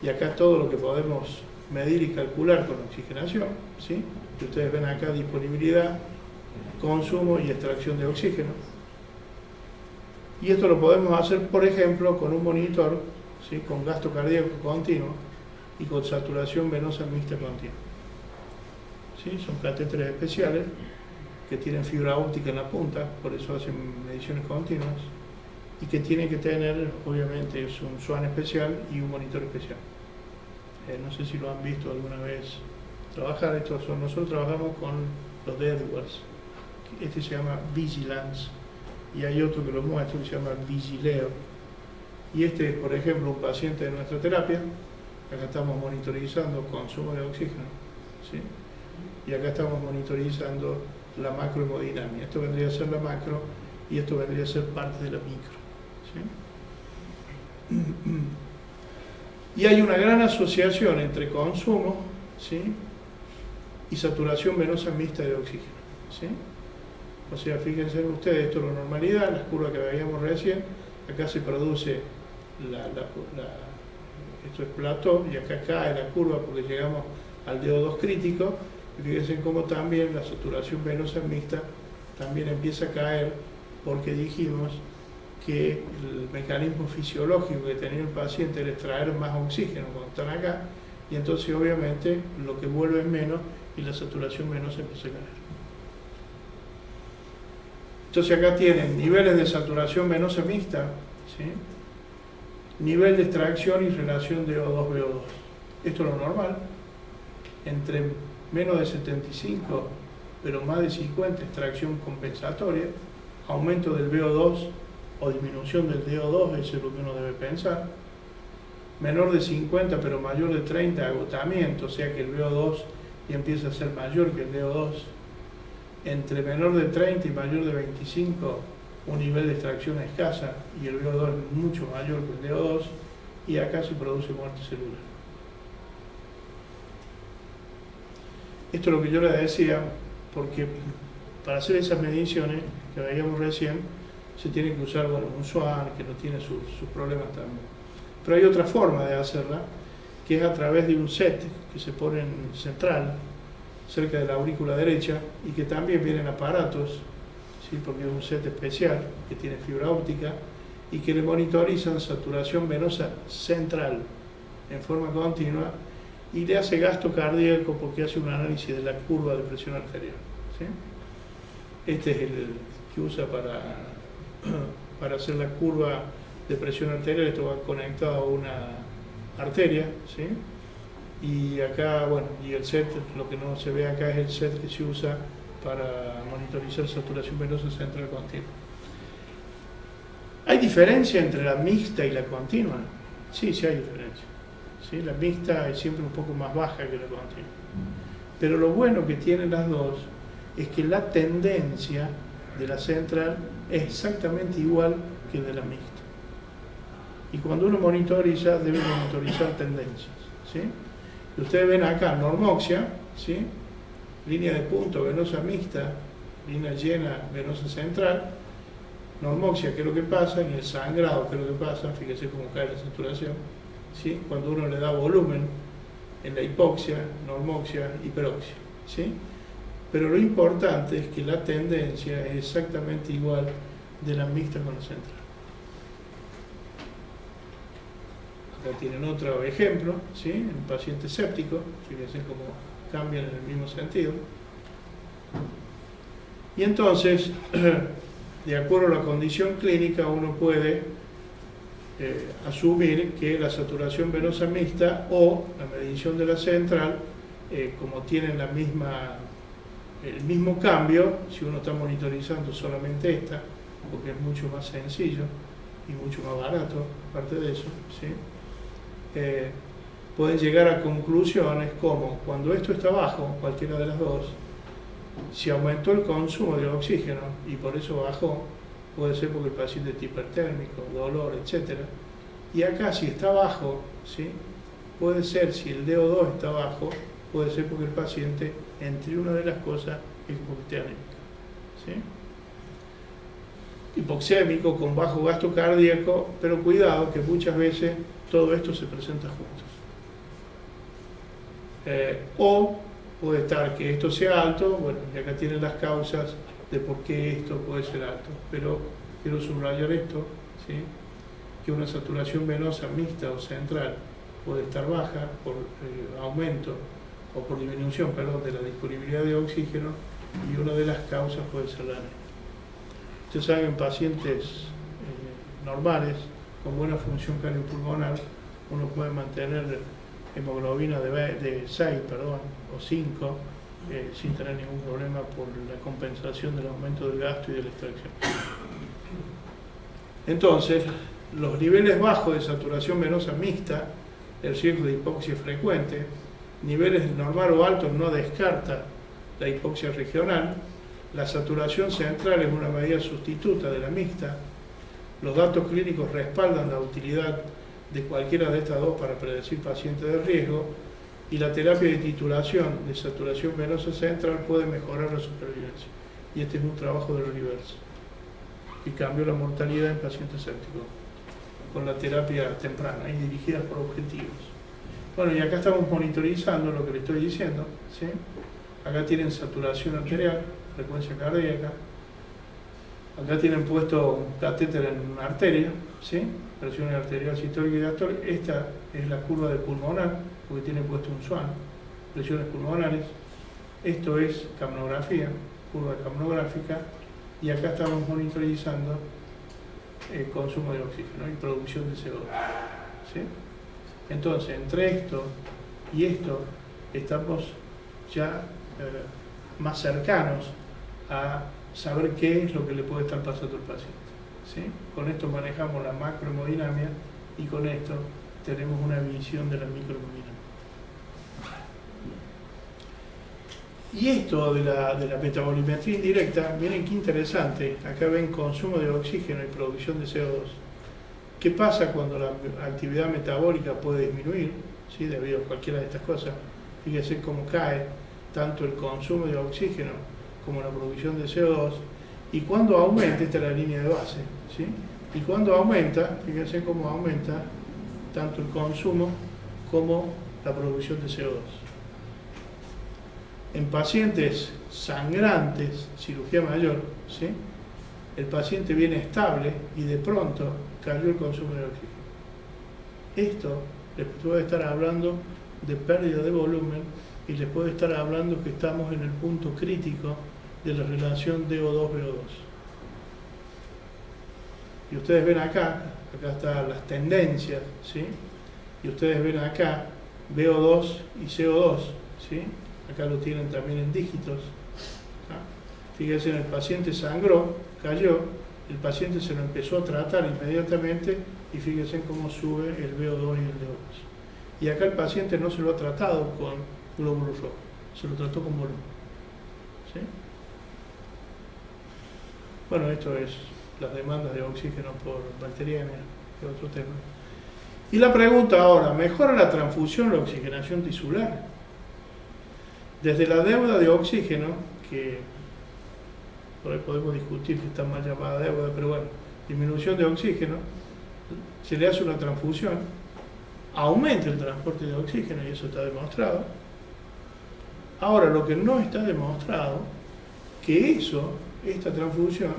y acá todo lo que podemos medir y calcular con la oxigenación, ¿sí? Y ustedes ven acá disponibilidad, consumo y extracción de oxígeno. Y esto lo podemos hacer, por ejemplo, con un monitor, ¿sí?, con gasto cardíaco continuo y con saturación venosa mixta continua, ¿sí? Son catéteres especiales que tienen fibra óptica en la punta, por eso hacen mediciones continuas, y que tienen que tener, obviamente, es un SWAN especial y un monitor especial. No sé si lo han visto alguna vez trabajar. Nosotros trabajamos con los de Edwards. Este se llama Vigilance y hay otro que lo muestro que se llama Vigileo. Y este es, por ejemplo, un paciente de nuestra terapia. Acá estamos monitorizando consumo de oxígeno, ¿sí? Y acá estamos monitorizando la macrohemodinámica. Esto vendría a ser la macro y esto vendría a ser parte de la micro, ¿sí? Y hay una gran asociación entre consumo, ¿sí?, y saturación venosa mixta de oxígeno, ¿sí? O sea, fíjense ustedes, esto es la normalidad, las curvas que veíamos recién. Acá se produce esto es plató, y acá cae la curva porque llegamos al DO2 crítico, y fíjense cómo también la saturación venosa mixta también empieza a caer, porque dijimos que el mecanismo fisiológico que tenía el paciente era extraer más oxígeno cuando están acá, y entonces obviamente lo que vuelve es menos y la saturación venosa empieza a caer. Entonces acá tienen niveles de saturación venosa mixta, ¿sí? Nivel de extracción y relación de O2-VO2. Esto es lo normal. Entre menos de 75, pero más de 50, extracción compensatoria, aumento del VO2 o disminución del DO2, eso es lo que uno debe pensar. Menor de 50, pero mayor de 30, agotamiento, o sea que el VO2 ya empieza a ser mayor que el DO2. Entre menor de 30 y mayor de 25, un nivel de extracción escasa y el VO2 es mucho mayor que el DO2, y acá se produce muerte celular. Esto es lo que yo les decía, porque para hacer esas mediciones que veíamos recién, se tiene que usar un SWAN que no tiene sus problemas también. Pero hay otra forma de hacerla, que es a través de un set que se pone en central, cerca de la aurícula derecha, y que también vienen aparatos, ¿sí? Porque es un set especial que tiene fibra óptica y que le monitorizan saturación venosa central en forma continua y le hace gasto cardíaco porque hace un análisis de la curva de presión arterial, ¿sí? Este es el que usa para hacer la curva de presión arterial. Esto va conectado a una arteria, ¿sí? Y acá, bueno, y el set, lo que no se ve acá es el set que se usa para monitorizar saturación venosa central continua. ¿Hay diferencia entre la mixta y la continua? Sí, sí hay diferencia, ¿sí? La mixta es siempre un poco más baja que la continua. Pero lo bueno que tienen las dos es que la tendencia de la central es exactamente igual que de la mixta. Y cuando uno monitoriza, debe monitorizar tendencias, ¿sí? Y ustedes ven acá normoxia, ¿sí? Línea de punto venosa mixta, línea llena venosa central. Normoxia, ¿qué es lo que pasa? En el sangrado, ¿qué es lo que pasa? Fíjense cómo cae la saturación, ¿sí? Cuando uno le da volumen, en la hipoxia, normoxia, hiperoxia, ¿sí? Pero lo importante es que la tendencia es exactamente igual de la mixta con la central. Acá tienen otro ejemplo, ¿sí? En un paciente séptico, fíjense cómo cambian en el mismo sentido. Y entonces, de acuerdo a la condición clínica, uno puede asumir que la saturación venosa mixta o la medición de la central, como tienen el mismo cambio, si uno está monitorizando solamente esta, porque es mucho más sencillo y mucho más barato, aparte de eso, ¿sí? Pueden llegar a conclusiones como, cuando esto está bajo, cualquiera de las dos, si aumentó el consumo de oxígeno y por eso bajó, puede ser porque el paciente está hipertérmico, dolor, etc. Y acá si está bajo, ¿sí? Puede ser, si el DO2 está bajo, puede ser porque el paciente, entre una de las cosas, es hipoxémico, ¿sí? Hipoxémico con bajo gasto cardíaco, pero cuidado que muchas veces todo esto se presenta juntos. O puede estar que esto sea alto, bueno, y acá tienen las causas de por qué esto puede ser alto, pero quiero subrayar esto, ¿sí? Que una saturación venosa mixta o central puede estar baja por aumento o por disminución, perdón, de la disponibilidad de oxígeno, y una de las causas puede ser la anemia. Ustedes saben, en pacientes normales, con buena función cardiopulmonar, uno puede mantener hemoglobina de 6, o 5, sin tener ningún problema por la compensación del aumento del gasto y de la extracción. Entonces, los niveles bajos de saturación venosa mixta, el riesgo de hipoxia frecuente, niveles normal o altos no descarta la hipoxia regional, la saturación central es una medida sustituta de la mixta, los datos clínicos respaldan la utilidad de cualquiera de estas dos para predecir pacientes de riesgo, y la terapia de titulación de saturación venosa central puede mejorar la supervivencia. Y este es un trabajo del Rivers, que cambió la mortalidad en pacientes sépticos con la terapia temprana y dirigida por objetivos. Bueno, y acá estamos monitorizando lo que les estoy diciendo, ¿sí? Acá tienen saturación arterial, frecuencia cardíaca, Acá tienen puesto un catéter en una arteria, ¿sí? Presión arterial sistólica y diastólica. Esta es la curva de pulmonar, porque tiene puesto un SWAN, presiones pulmonares. Esto es capnografía, curva capnográfica, y acá estamos monitorizando el consumo de oxígeno y producción de CO2, ¿sí? Entonces, entre esto y esto, estamos ya más cercanos a saber qué es lo que le puede estar pasando al paciente, ¿sí? Con esto manejamos la macrohemodinamia y con esto tenemos una visión de la microhemodinamia. Y esto de la metabolimetría indirecta, miren qué interesante. Acá ven consumo de oxígeno y producción de CO2. ¿Qué pasa cuando la actividad metabólica puede disminuir? ¿Sí? Debido a cualquiera de estas cosas. Fíjense cómo cae tanto el consumo de oxígeno como la producción de CO2. Y cuando aumenta, esta es la línea de base, ¿sí? Y cuando aumenta, fíjense cómo aumenta tanto el consumo como la producción de CO2. En pacientes sangrantes, cirugía mayor, ¿sí? El paciente viene estable y de pronto cayó el consumo de oxígeno. Esto les puede estar hablando de pérdida de volumen y les puede estar hablando que estamos en el punto crítico de la relación DO2-VO2. Y ustedes ven acá están las tendencias, ¿sí? Y ustedes ven acá VO2 y CO2, ¿sí? Acá lo tienen también en dígitos. Fíjense, el paciente sangró, cayó, el paciente se lo empezó a tratar inmediatamente y fíjense cómo sube el VO2 y el DO2. Y acá el paciente no se lo ha tratado con glóbulos rojos, se lo trató con volumen, ¿sí? Bueno, esto es las demandas de oxígeno por bacteriemia, que es otro tema. Y la pregunta ahora, ¿mejora la transfusión la oxigenación tisular? Desde la deuda de oxígeno, que por ahí podemos discutir que está mal llamada deuda, pero bueno, disminución de oxígeno, se le hace una transfusión, aumenta el transporte de oxígeno y eso está demostrado. Ahora, lo que no está demostrado, que esta transfusión,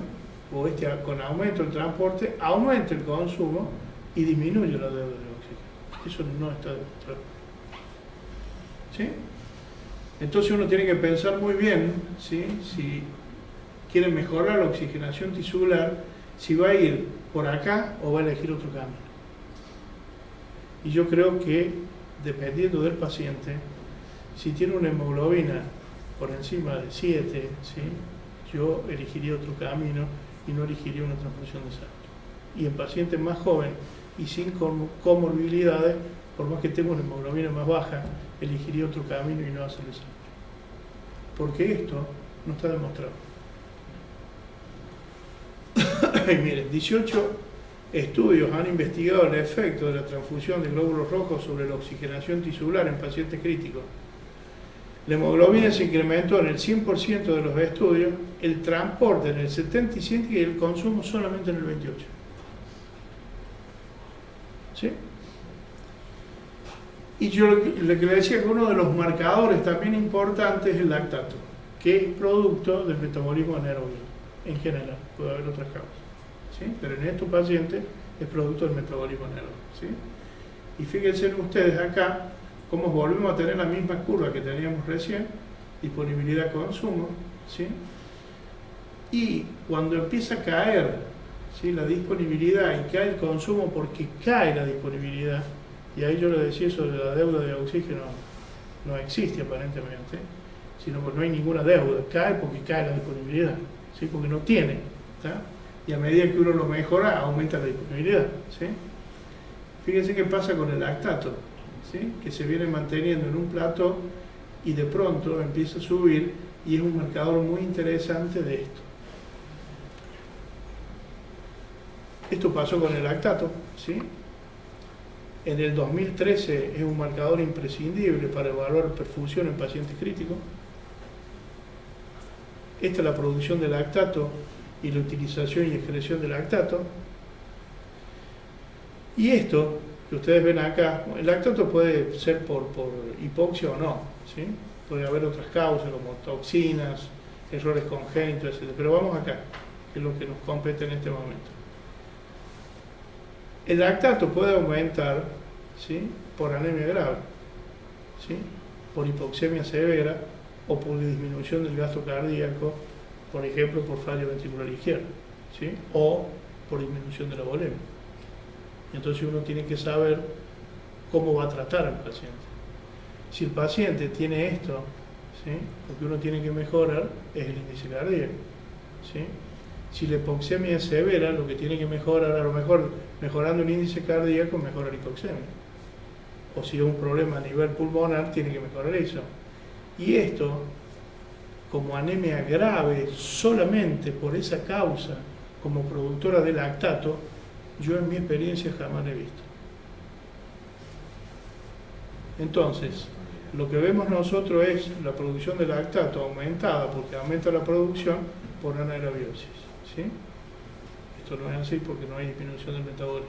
o con aumento del transporte, aumenta el consumo y disminuye la deuda de oxígeno. Eso no está demostrado. ¿Sí? Entonces uno tiene que pensar muy bien, ¿sí? Si quiere mejorar la oxigenación tisular, si va a ir por acá o va a elegir otro camino. Y yo creo que, dependiendo del paciente, si tiene una hemoglobina por encima de 7, ¿sí? Yo elegiría otro camino y no elegiría una transfusión de sangre. Y en pacientes más jóvenes y sin comorbilidades, por más que tenga una hemoglobina más baja, elegiría otro camino y no hacerle sangre. Porque esto no está demostrado. Y miren, 18 estudios han investigado el efecto de la transfusión de glóbulos rojos sobre la oxigenación tisular en pacientes críticos. La hemoglobina se incrementó en el 100% de los estudios, el transporte en el 75% y el consumo solamente en el 28%. ¿Sí? Y yo lo que le decía que uno de los marcadores también importantes es el lactato, que es producto del metabolismo anaerobio, en general, puede haber otras causas, ¿sí? Pero en estos pacientes es producto del metabolismo anaerobio, ¿sí? Y fíjense ustedes acá cómo volvemos a tener la misma curva que teníamos recién, disponibilidad-consumo, ¿sí? Y cuando empieza a caer, ¿sí?, la disponibilidad y cae el consumo porque cae la disponibilidad, y ahí yo le decía eso de la deuda de oxígeno no existe aparentemente, sino porque no hay ninguna deuda, cae porque cae la disponibilidad, ¿sí? Porque no tiene, ¿tá? Y a medida que uno lo mejora, aumenta la disponibilidad, ¿sí? Fíjense qué pasa con el lactato, ¿sí? Que se viene manteniendo en un plató y de pronto empieza a subir y es un marcador muy interesante de esto. Esto pasó con el lactato, ¿sí? En el 2013 es un marcador imprescindible para evaluar perfusión en pacientes críticos. Esta es la producción de lactato y la utilización y excreción de lactato. Y esto que ustedes ven acá, el lactato puede ser por hipoxia o no, ¿sí? Puede haber otras causas como toxinas, errores congénitos, etc. Pero vamos acá. que es lo que nos compete en este momento. El lactato puede aumentar, ¿sí?, por anemia grave, ¿sí?, por hipoxemia severa o por disminución del gasto cardíaco, por ejemplo, por fallo ventricular izquierdo, ¿sí?, o por disminución de la volemia. Entonces uno tiene que saber cómo va a tratar al paciente. Si el paciente tiene esto, ¿sí?, lo que uno tiene que mejorar es el índice cardíaco, ¿sí? Si la hipoxemia es severa, lo que tiene que mejorar, a lo mejor mejorando el índice cardíaco, mejora la hipoxemia. O si es un problema a nivel pulmonar, tiene que mejorar eso. Y esto, como anemia grave, solamente por esa causa, como productora de lactato, yo en mi experiencia jamás he visto. Entonces, lo que vemos nosotros es la producción de lactato aumentada, porque aumenta la producción por anaerobiosis, ¿sí? Esto no es así porque no hay disminución del metabolismo.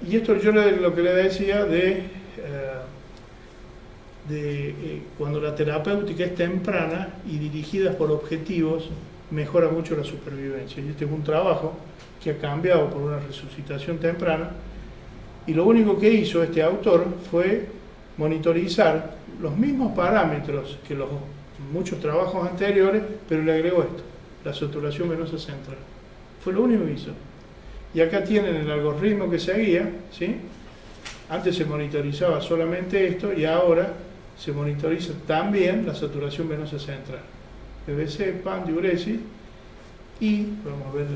Y esto yo lo que le decía cuando la terapéutica es temprana y dirigida por objetivos, mejora mucho la supervivencia. Y este es un trabajo que ha cambiado por una resucitación temprana, y lo único que hizo este autor fue monitorizar los mismos parámetros que los muchos trabajos anteriores, pero le agregó esto, la saturación venosa central. Fue lo único que hizo. Y acá tienen el algoritmo que seguía, ¿sí? Antes se monitorizaba solamente esto y ahora se monitoriza también la saturación venosa central. PVC, PAN, diuresis, y vamos a ver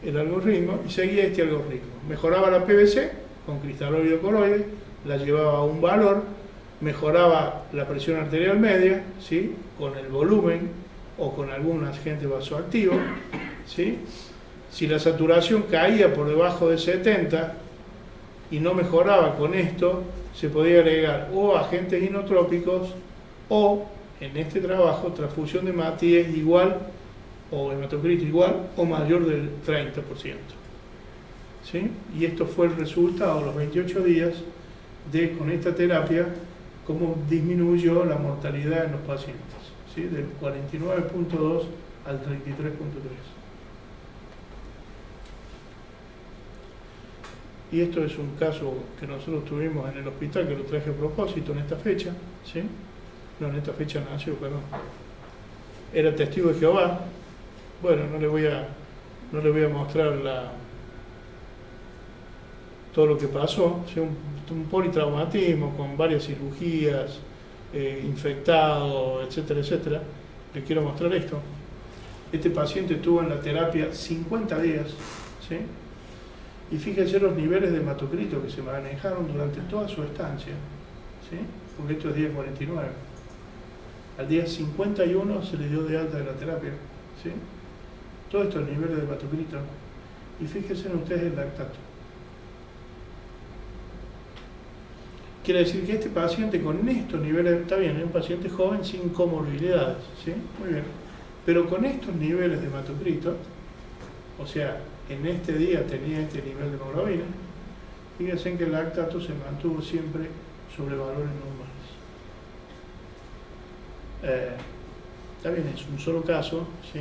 el algoritmo, y seguía este algoritmo. Mejoraba la PVC con cristalóide coloide, la llevaba a un valor, mejoraba la presión arterial media, ¿sí?, con el volumen o con algún agente vasoactivo, ¿sí? Si la saturación caía por debajo de 70 y no mejoraba con esto, se podía agregar o agentes inotrópicos o, en este trabajo, transfusión de hematíes igual o hematocrito igual o mayor del 30%. ¿Sí? Y esto fue el resultado a los 28 días de, con esta terapia, cómo disminuyó la mortalidad en los pacientes, ¿sí?, del 49.2 al 33.3. Y esto es un caso que nosotros tuvimos en el hospital, que lo traje a propósito en esta fecha, ¿sí? No, en esta fecha nació, perdón. Era testigo de Jehová. Bueno, no le voy a mostrar todo lo que pasó, ¿sí? Un politraumatismo con varias cirugías, infectado, etcétera, etcétera. Le quiero mostrar esto. Este paciente estuvo en la terapia 50 días, ¿sí? Y fíjense los niveles de hematocrito que se manejaron durante toda su estancia, ¿sí?, porque esto es día 49. Al día 51 se le dio de alta de la terapia, ¿sí?, todos estos niveles de hematocrito. Y fíjense en ustedes el lactato. Quiere decir que este paciente con estos niveles, está bien, es un paciente joven sin comorbilidades, ¿sí?, muy bien, pero con estos niveles de hematocrito, o sea, en este día tenía este nivel de hemoglobina, fíjense que el lactato se mantuvo siempre sobre valores normales. Está bien, es un solo caso, ¿sí?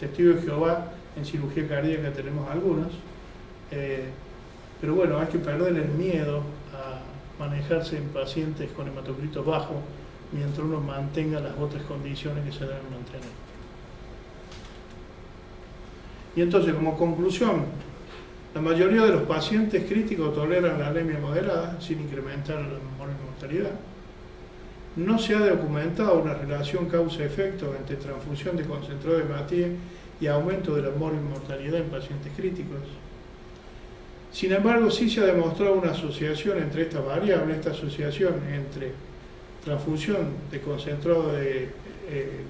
Testigo de Jehová en cirugía cardíaca tenemos algunos, pero bueno, hay que perder el miedo a manejarse en pacientes con hematocritos bajos mientras uno mantenga las otras condiciones que se deben mantener. Y entonces, como conclusión, la mayoría de los pacientes críticos toleran la anemia moderada sin incrementar la mortalidad. No se ha documentado una relación causa-efecto entre transfusión de concentrado de hematíes y aumento de la mortalidad en pacientes críticos. Sin embargo, sí se ha demostrado una asociación entre estas variables. Esta asociación entre transfusión de concentrado de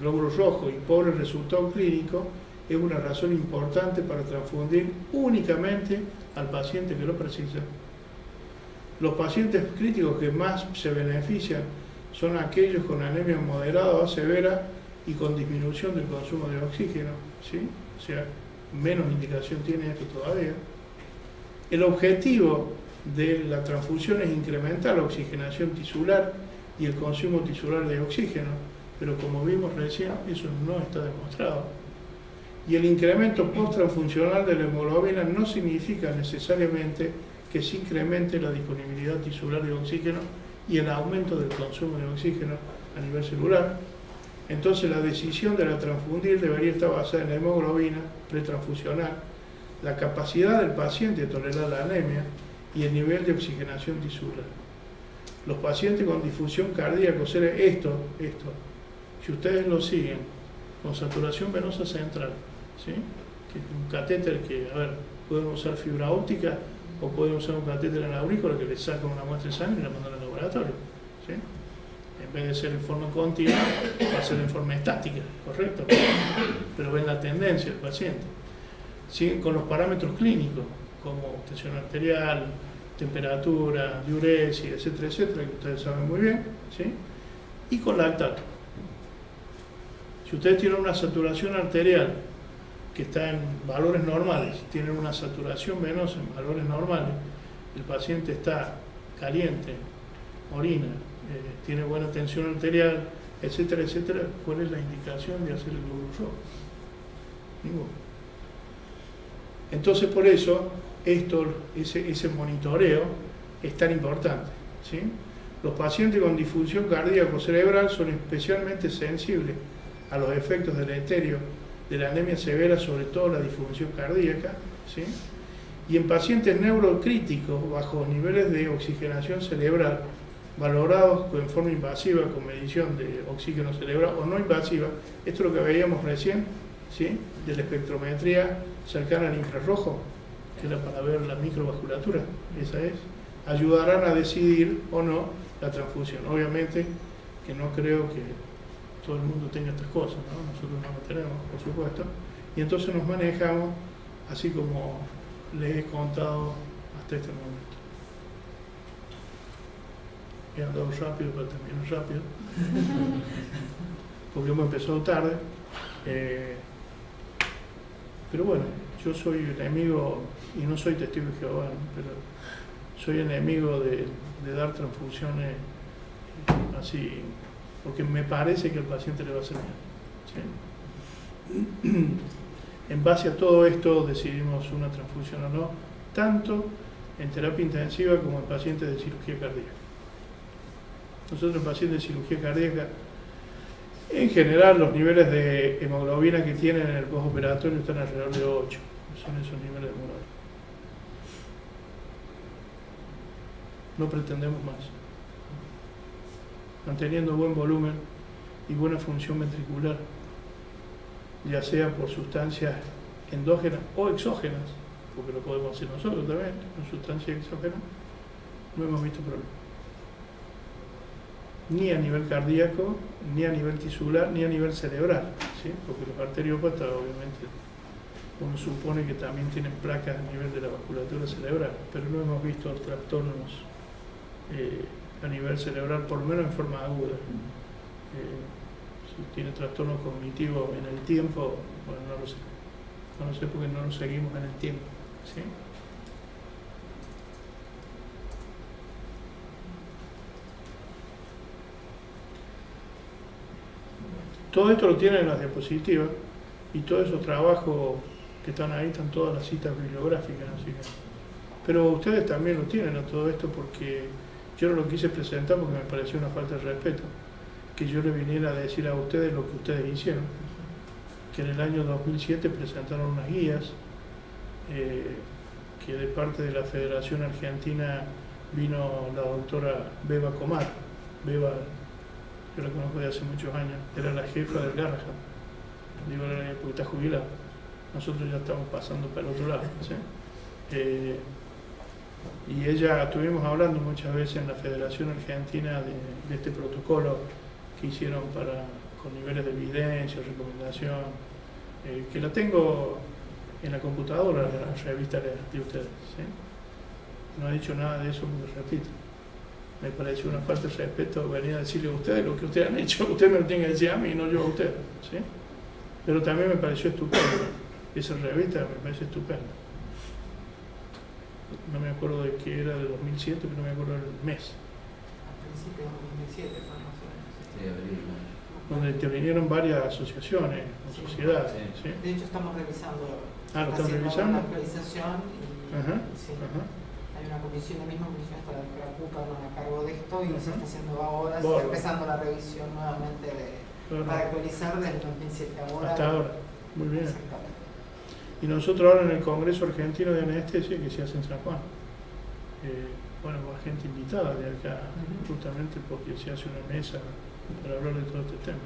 glóbulos rojos y pobre resultado clínico es una razón importante para transfundir únicamente al paciente que lo precisa. Los pacientes críticos que más se benefician son aquellos con anemia moderada o severa y con disminución del consumo de oxígeno, ¿sí? O sea, menos indicación tiene esto todavía. El objetivo de la transfusión es incrementar la oxigenación tisular y el consumo tisular de oxígeno, pero como vimos recién, eso no está demostrado. Y el incremento post-transfuncional de la hemoglobina no significa necesariamente que se incremente la disponibilidad tisular de oxígeno y el aumento del consumo de oxígeno a nivel celular. Entonces la decisión de la transfundir debería estar basada en la hemoglobina pretransfusional, la capacidad del paciente de tolerar la anemia y el nivel de oxigenación tisular. Los pacientes con difusión cardíaca, o sea, esto, si ustedes lo siguen con saturación venosa central, ¿sí? Que es un catéter que, a ver, pueden usar fibra óptica o pueden usar un catéter en aurícula que le sacan una muestra de sangre y la mandan al laboratorio, ¿sí? En vez de ser en forma continua, va a ser en forma estática, ¿correcto? Pero ven la tendencia del paciente. Siguen con los parámetros clínicos, como tensión arterial, temperatura, diuresis, etcétera, etcétera, que ustedes saben muy bien, ¿sí? Y con lactato. Si ustedes tienen una saturación arterial que está en valores normales, tienen una saturación venosa en valores normales, el paciente está caliente, orina, tiene buena tensión arterial, etcétera, etcétera, ¿cuál es la indicación de hacer el glóbulo rojo? Ninguna. Entonces, por eso, ese monitoreo es tan importante, ¿sí? Los pacientes con disfunción cardíaco cerebral son especialmente sensibles a los efectos deleterios de la anemia severa, sobre todo la disfunción cardíaca, ¿sí? Y en pacientes neurocríticos bajo niveles de oxigenación cerebral valorados en forma invasiva con medición de oxígeno cerebral o no invasiva, esto es lo que veíamos recién, ¿sí? De la espectrometría cercana al infrarrojo, que era para ver la microvasculatura, esa es, ayudarán a decidir o no la transfusión. Obviamente que no creo que todo el mundo tenga estas cosas, ¿no? Nosotros no las tenemos, por supuesto, y entonces nos manejamos así como les he contado hasta este momento. He andado rápido para terminar rápido, porque hemos empezado tarde, pero bueno, yo soy enemigo, y no soy testigo de Jehová, ¿no? Pero soy enemigo de dar transfusiones así, porque me parece que al paciente le va a hacer bien, ¿sí? En base a todo esto decidimos una transfusión o no, tanto en terapia intensiva como en pacientes de cirugía cardíaca. Nosotros en pacientes de cirugía cardíaca, en general los niveles de hemoglobina que tienen en el postoperatorio están alrededor de 8, son esos niveles de hemoglobina. No pretendemos más. Manteniendo buen volumen y buena función ventricular, ya sea por sustancias endógenas o exógenas, porque lo podemos hacer nosotros también, con sustancias exógenas, no hemos visto problemas. Ni a nivel cardíaco, ni a nivel tisular, ni a nivel cerebral, ¿sí? Porque los arteriópatas obviamente uno supone que también tienen placas a nivel de la vasculatura cerebral, pero no hemos visto trastornos a nivel cerebral, por lo menos en forma aguda. Si tiene trastorno cognitivo en el tiempo, bueno, no lo sé. No lo sé porque no lo seguimos en el tiempo, ¿sí? Todo esto lo tienen en las diapositivas y todos esos trabajos que están ahí, están todas las citas bibliográficas, así que... Pero ustedes también lo tienen a todo esto porque yo no lo quise presentar porque me pareció una falta de respeto que yo le viniera a decir a ustedes lo que ustedes hicieron, que en el año 2007 presentaron unas guías que de parte de la Federación Argentina vino la doctora Beba Comar. Beba, yo la conozco de hace muchos años, era la jefa del Garrahan, digo, porque está jubilada. Nosotros ya estamos pasando para el otro lado, ¿sí? Y ella, estuvimos hablando muchas veces en la Federación Argentina de este protocolo que hicieron con niveles de evidencia, recomendación, que la tengo en la computadora, la revista de ustedes, ¿sí? No ha dicho nada de eso porque repito, me pareció una falta de respeto venir a decirle a ustedes lo que ustedes han hecho. Ustedes me lo tienen que decir a mí y no yo a ustedes, ¿sí? Pero también me pareció estupendo, esa revista me parece estupenda. No me acuerdo de qué era, de 2007, pero no me acuerdo del mes. A principios de 2007 fue más o menos. Sí, abril, donde intervinieron varias asociaciones o sociedades. ¿Sí? De hecho, estamos revisando, ¿Lo están haciendo revisando? una actualización y Ajá, sí, ajá. hay una comisión, la misma comisión está la Cuca a cargo de esto y se Ajá. está haciendo ahora, se Bárbaro. está empezando la revisión nuevamente para actualizar desde 2007 ahora. Hasta ahora. Muy bien. Exactamente. Y nosotros ahora en el Congreso Argentino de Anestesia que se hace en San Juan, bueno, va gente invitada de acá, justamente porque se hace una mesa para hablar de todo este tema.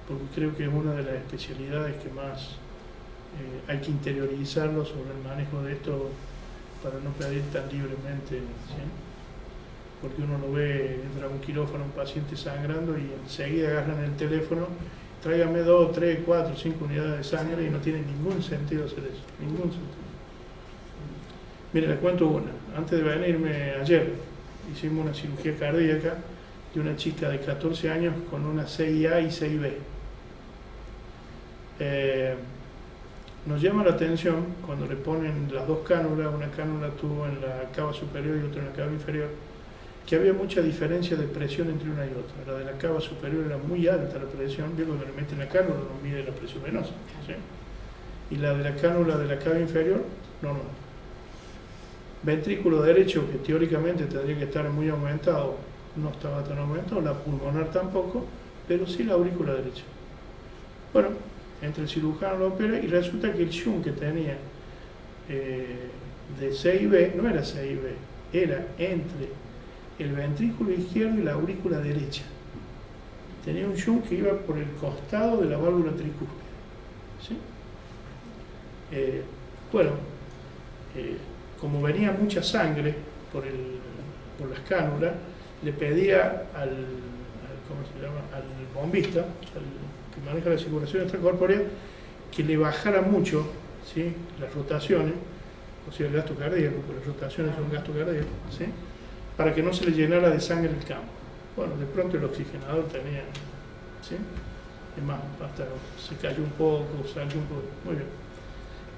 Porque creo que es una de las especialidades que más hay que interiorizarlo sobre el manejo de esto para no pedir tan libremente, ¿sí? Porque uno lo ve, entra a un quirófano, un paciente sangrando y enseguida agarran el teléfono, tráigame 2, 3, 4, 5 unidades de sangre y no tiene ningún sentido hacer eso, ningún sentido. Mire, les cuento una. Antes de venirme ayer, hicimos una cirugía cardíaca de una chica de 14 años con una 6A y 6B. Nos llama la atención cuando le ponen las dos cánulas, una cánula tuvo en la cava superior y otra en la cava inferior, que había mucha diferencia de presión entre una y otra. La de la cava superior era muy alta la presión, bien cuando le meten la cánula no mide la presión venosa, ¿sí? Y la de la cánula de la cava inferior, normal. Ventrículo derecho, que teóricamente tendría que estar muy aumentado, no estaba tan aumentado, la pulmonar tampoco, pero sí la aurícula derecha. Bueno, entre el cirujano lo opera y resulta que el shunt que tenía de 6B no era 6B, era entre el ventrículo izquierdo y la aurícula derecha. Tenía un shunt que iba por el costado de la válvula tricúspide. ¿Sí? Como venía mucha sangre por las cánulas, le pedía al bombista, al que maneja la circulación extracorpórea, que le bajara mucho, ¿sí?, las rotaciones, o sea, el gasto cardíaco, porque las rotaciones son gasto cardíaco, ¿sí?, para que no se le llenara de sangre el campo. Bueno, de pronto el oxigenador tenía, ¿sí?, es más, hasta se cayó un poco, salió un poco, muy bien.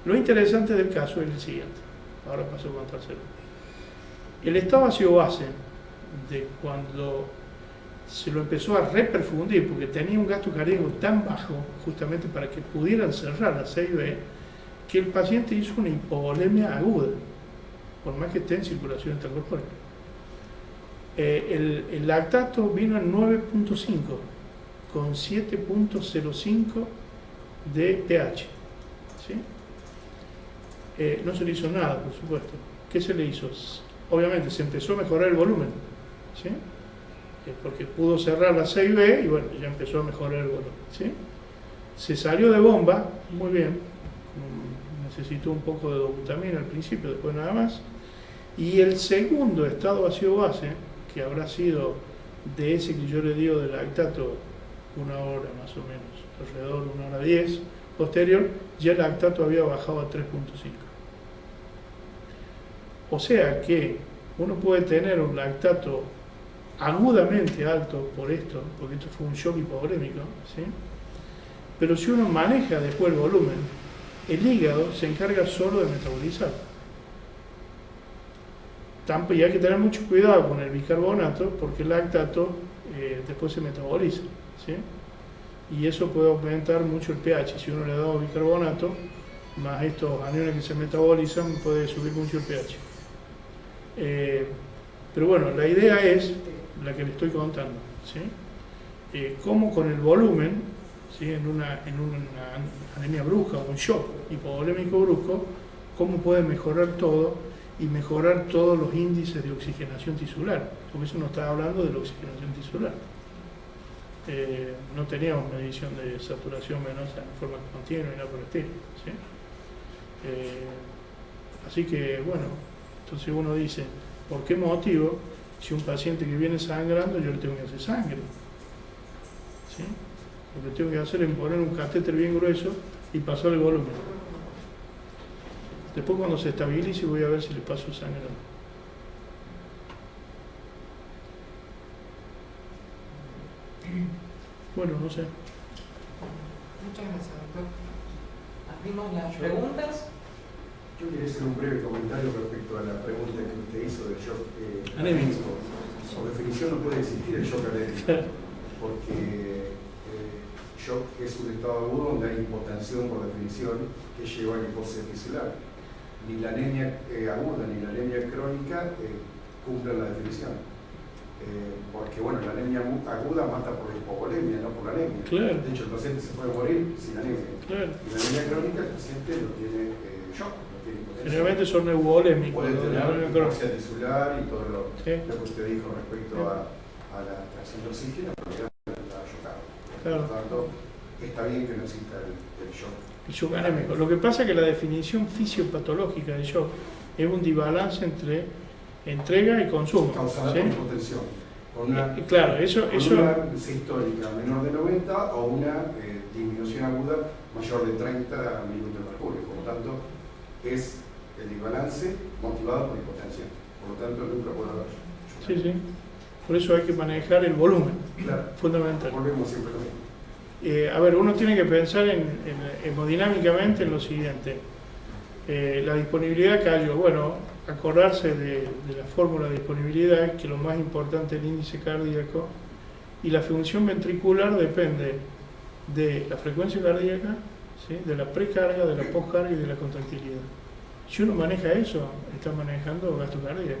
Lo interesante del caso es el siguiente, ahora paso con el tercero. El estado ácido-base, de cuando se lo empezó a reperfundir, porque tenía un gasto cardíaco tan bajo, justamente para que pudieran cerrar la 6B, que el paciente hizo una hipovolemia aguda, por más que esté en circulación extracorpórea. El lactato vino en 9.5, con 7.05 de pH. ¿Sí? No se le hizo nada, por supuesto. ¿Qué se le hizo? Obviamente se empezó a mejorar el volumen, ¿sí?, porque pudo cerrar la 6B y bueno, ya empezó a mejorar el volumen, ¿sí? Se salió de bomba, muy bien, necesitó un poco de dobutamina al principio, después nada más, y el segundo estado ácido-base, que habrá sido de ese que yo le digo de lactato 1 hora más o menos, alrededor de 1 hora 10, posterior, ya el lactato había bajado a 3.5. O sea que uno puede tener un lactato agudamente alto por esto, porque esto fue un shock hipovolémico, ¿sí?, pero si uno maneja después el volumen, el hígado se encarga solo de metabolizar. Y hay que tener mucho cuidado con el bicarbonato, porque el lactato después se metaboliza, ¿sí?, y eso puede aumentar mucho el pH. Si uno le da bicarbonato, más estos aniones que se metabolizan, puede subir mucho el pH. Pero bueno, la idea es la que le estoy contando, ¿sí? Cómo con el volumen, ¿sí?, en una anemia brusca o un shock hipovolémico brusco, cómo puede mejorar todo y mejorar todos los índices de oxigenación tisular, porque eso no está hablando de la oxigenación tisular. No teníamos medición de saturación venosa en forma continua y nada por el estilo, ¿sí? Así que bueno, entonces uno dice, ¿por qué motivo, si un paciente que viene sangrando, yo le tengo que hacer sangre? ¿Sí? Lo que tengo que hacer es poner un catéter bien grueso y pasar el volumen. Después cuando se estabilice voy a ver si le paso sangre o no. Bueno, no sé. Muchas gracias, doctor. Abrimos las preguntas. Yo quería hacer un breve comentario respecto a la pregunta que usted hizo del shock anémico. Por definición no puede existir el shock anémico, porque shock es un estado agudo donde hay hipotensión por definición que lleva a hipoxia tisular. Ni la anemia aguda ni la anemia crónica cumplen la definición. Porque bueno, la anemia aguda mata por la hipovolemia, no por la anemia. Claro. De hecho, el paciente se puede morir sin anemia. Claro. Y la anemia crónica, el paciente no tiene shock, no tiene hipotensión. Generalmente son neumolémicos. Puede tener hipoxia tisular y todo lo que usted dijo respecto a la extracción de oxígeno, pero ya está shockado. Claro. Por lo tanto, está bien que no exista el shock. El shock anémico. Lo que pasa es que la definición fisiopatológica de shock es un desbalance entre entrega y consumo. Causada ¿sí? por hipotensión. Con una, claro, eso una sistólica menor de 90 o una disminución aguda mayor de 30 minutos de mercurio. Por lo tanto, es el desbalance motivado por hipotensión. Por lo tanto, nunca puede haber shock. Sí, sí. Por eso hay que manejar el volumen. Claro. Fundamental. Volvemos siempre a lo mismo. A ver, uno tiene que pensar hemodinámicamente en lo siguiente. La disponibilidad cayó. Bueno, acordarse de la fórmula de disponibilidad, que lo más importante es el índice cardíaco, y la función ventricular depende de la frecuencia cardíaca, ¿sí? De la precarga, de la poscarga y de la contractilidad. Si uno maneja eso, está manejando gasto cardíaco.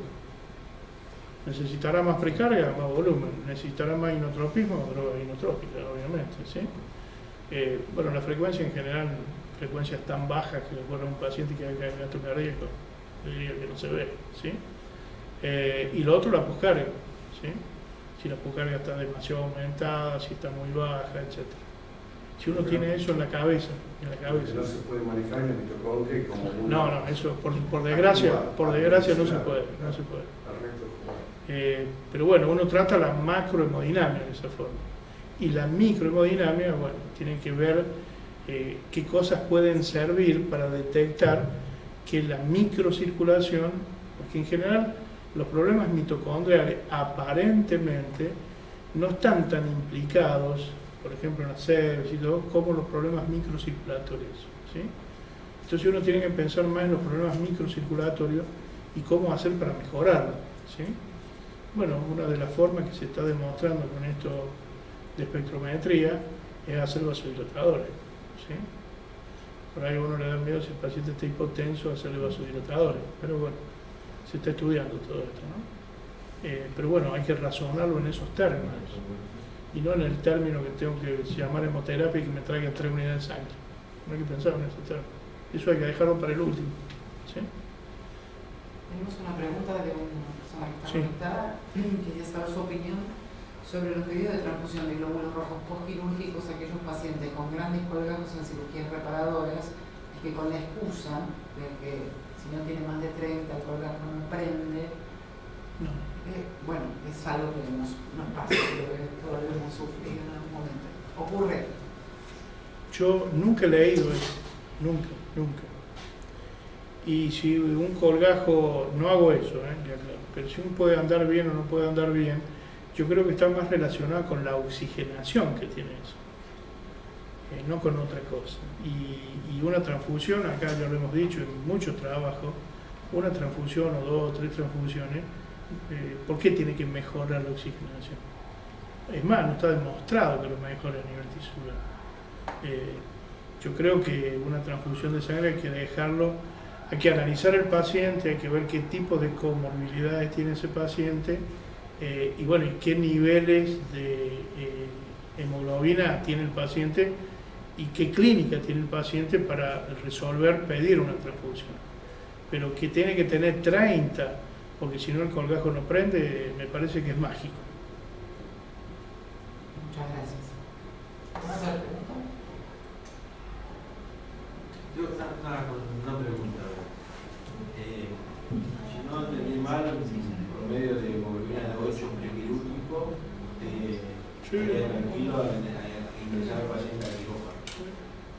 Necesitará más precarga, más volumen. Necesitará más inotropismo, droga inotrópica, obviamente. ¿Sí? Bueno, la frecuencia en general, frecuencias tan bajas que le ocurre a un paciente que haga gasto cardíaco, yo diría que no se ve. ¿Sí? Y lo otro, la poscarga. ¿Sí? Si la poscarga está demasiado aumentada, si está muy baja, etc. Si uno tiene eso en la cabeza, no se puede manejar en la mitocondria como una... No, eso por desgracia no se puede. Pero bueno, uno trata la macrohemodinamia de esa forma. Y la microhemodinamia, bueno, tiene que ver qué cosas pueden servir para detectar que la microcirculación, porque en general los problemas mitocondriales aparentemente no están tan implicados, por ejemplo en la sepsis y todo, como los problemas microcirculatorios. ¿Sí? Entonces uno tiene que pensar más en los problemas microcirculatorios y cómo hacer para mejorarlos. ¿Sí? Bueno, una de las formas que se está demostrando con esto de espectrometría es hacer vasodilatadores. ¿Sí? Por ahí a uno le da miedo si el paciente está hipotenso hacerle vasodilatadores, pero bueno, se está estudiando todo esto, ¿no? Pero bueno, hay que razonarlo en esos términos y no en el término que tengo que llamar hemoterapia y que me traigan 3 unidades de sangre. No hay que pensar en ese término. Eso hay que dejarlo para el último. ¿Sí? Tenemos una pregunta de una persona que está Sí. conectada. Quería saber su opinión sobre los pedidos de transfusión de glóbulos rojos postquirúrgicos a aquellos pacientes con grandes colgajos en cirugías reparadoras y que con la excusa de que si no tiene más de 30 el colgajo no prende. No. Bueno, es algo que nos pasa, creo que todos lo hemos sufrido en algún momento. ¿Ocurre? Yo nunca he leído eso, nunca. Y si un colgajo, no hago eso, ya claro, pero si uno puede andar bien o no puede andar bien, yo creo que está más relacionado con la oxigenación que tiene eso, no con otra cosa. Y una transfusión, acá ya lo hemos dicho en muchos trabajos, una transfusión o 2 o 3 transfusiones, ¿por qué tiene que mejorar la oxigenación? Es más, no está demostrado que lo mejore a nivel tisular. Yo creo que una transfusión de sangre hay que dejarlo, hay que analizar el paciente, hay que ver qué tipo de comorbilidades tiene ese paciente y bueno, y qué niveles de hemoglobina tiene el paciente y qué clínica tiene el paciente para resolver pedir una transfusión. Pero que tiene que tener 30, porque si no el colgajo no prende, me parece que es mágico. Muchas gracias. ¿Vas a la pregunta? Yo una pregunta. Si no entendí mal, promedio de hemoglobina de 8 prequirúrgico, estaría tranquilo a ingresar al paciente a quirófano.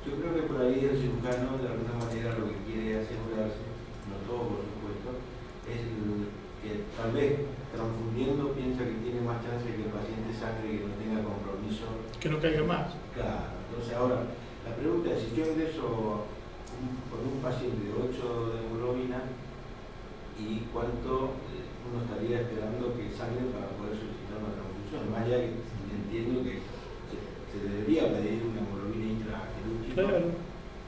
Yo creo que por ahí el cirujano de alguna manera lo que quiere asegurarse, no todo por supuesto, es que tal vez transfundiendo piensa que tiene más chance de que el paciente sangre y que no tenga compromiso. Que no caiga más. Claro, entonces ahora, la pregunta es si yo ingreso con un paciente de 8 de hemoglobina y cuánto uno estaría esperando que sangre para poder solicitar una transfusión. Más allá que entiendo que se debería pedir una quirúrgico. Claro,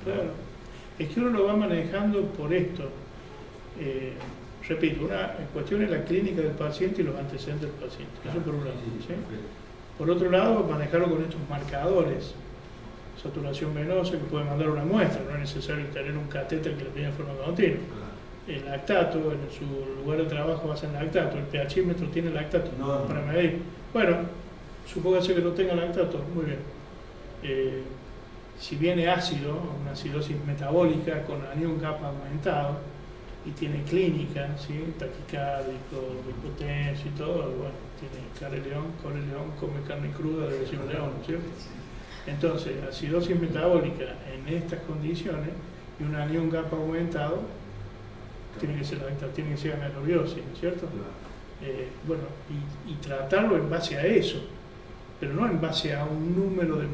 claro. Es que uno lo va manejando por esto. Repito, una cuestión es la clínica del paciente y los antecedentes del paciente. Eso por un lado. ¿Sí? Por otro lado, manejarlo con estos marcadores. Saturación venosa que puede mandar una muestra, no es necesario tener un catéter que le pida en forma continua. El lactato, en su lugar de trabajo hacen lactato, el pHímetro tiene lactato para medir. Bueno, supóngase que no tenga lactato, muy bien. Si viene ácido, una acidosis metabólica con anión kappa aumentado y tiene clínica, ¿sí? Taquicárdico, hipotencia y todo, bueno, tiene careleón, come carne cruda, debe ser un león, ¿no es cierto? Entonces, acidosis metabólica en estas condiciones y un anión kappa aumentado tiene que ser lactato, tiene que ser anaerobiosis, ¿no es cierto? Bueno, y tratarlo en base a eso, pero no en base a un número de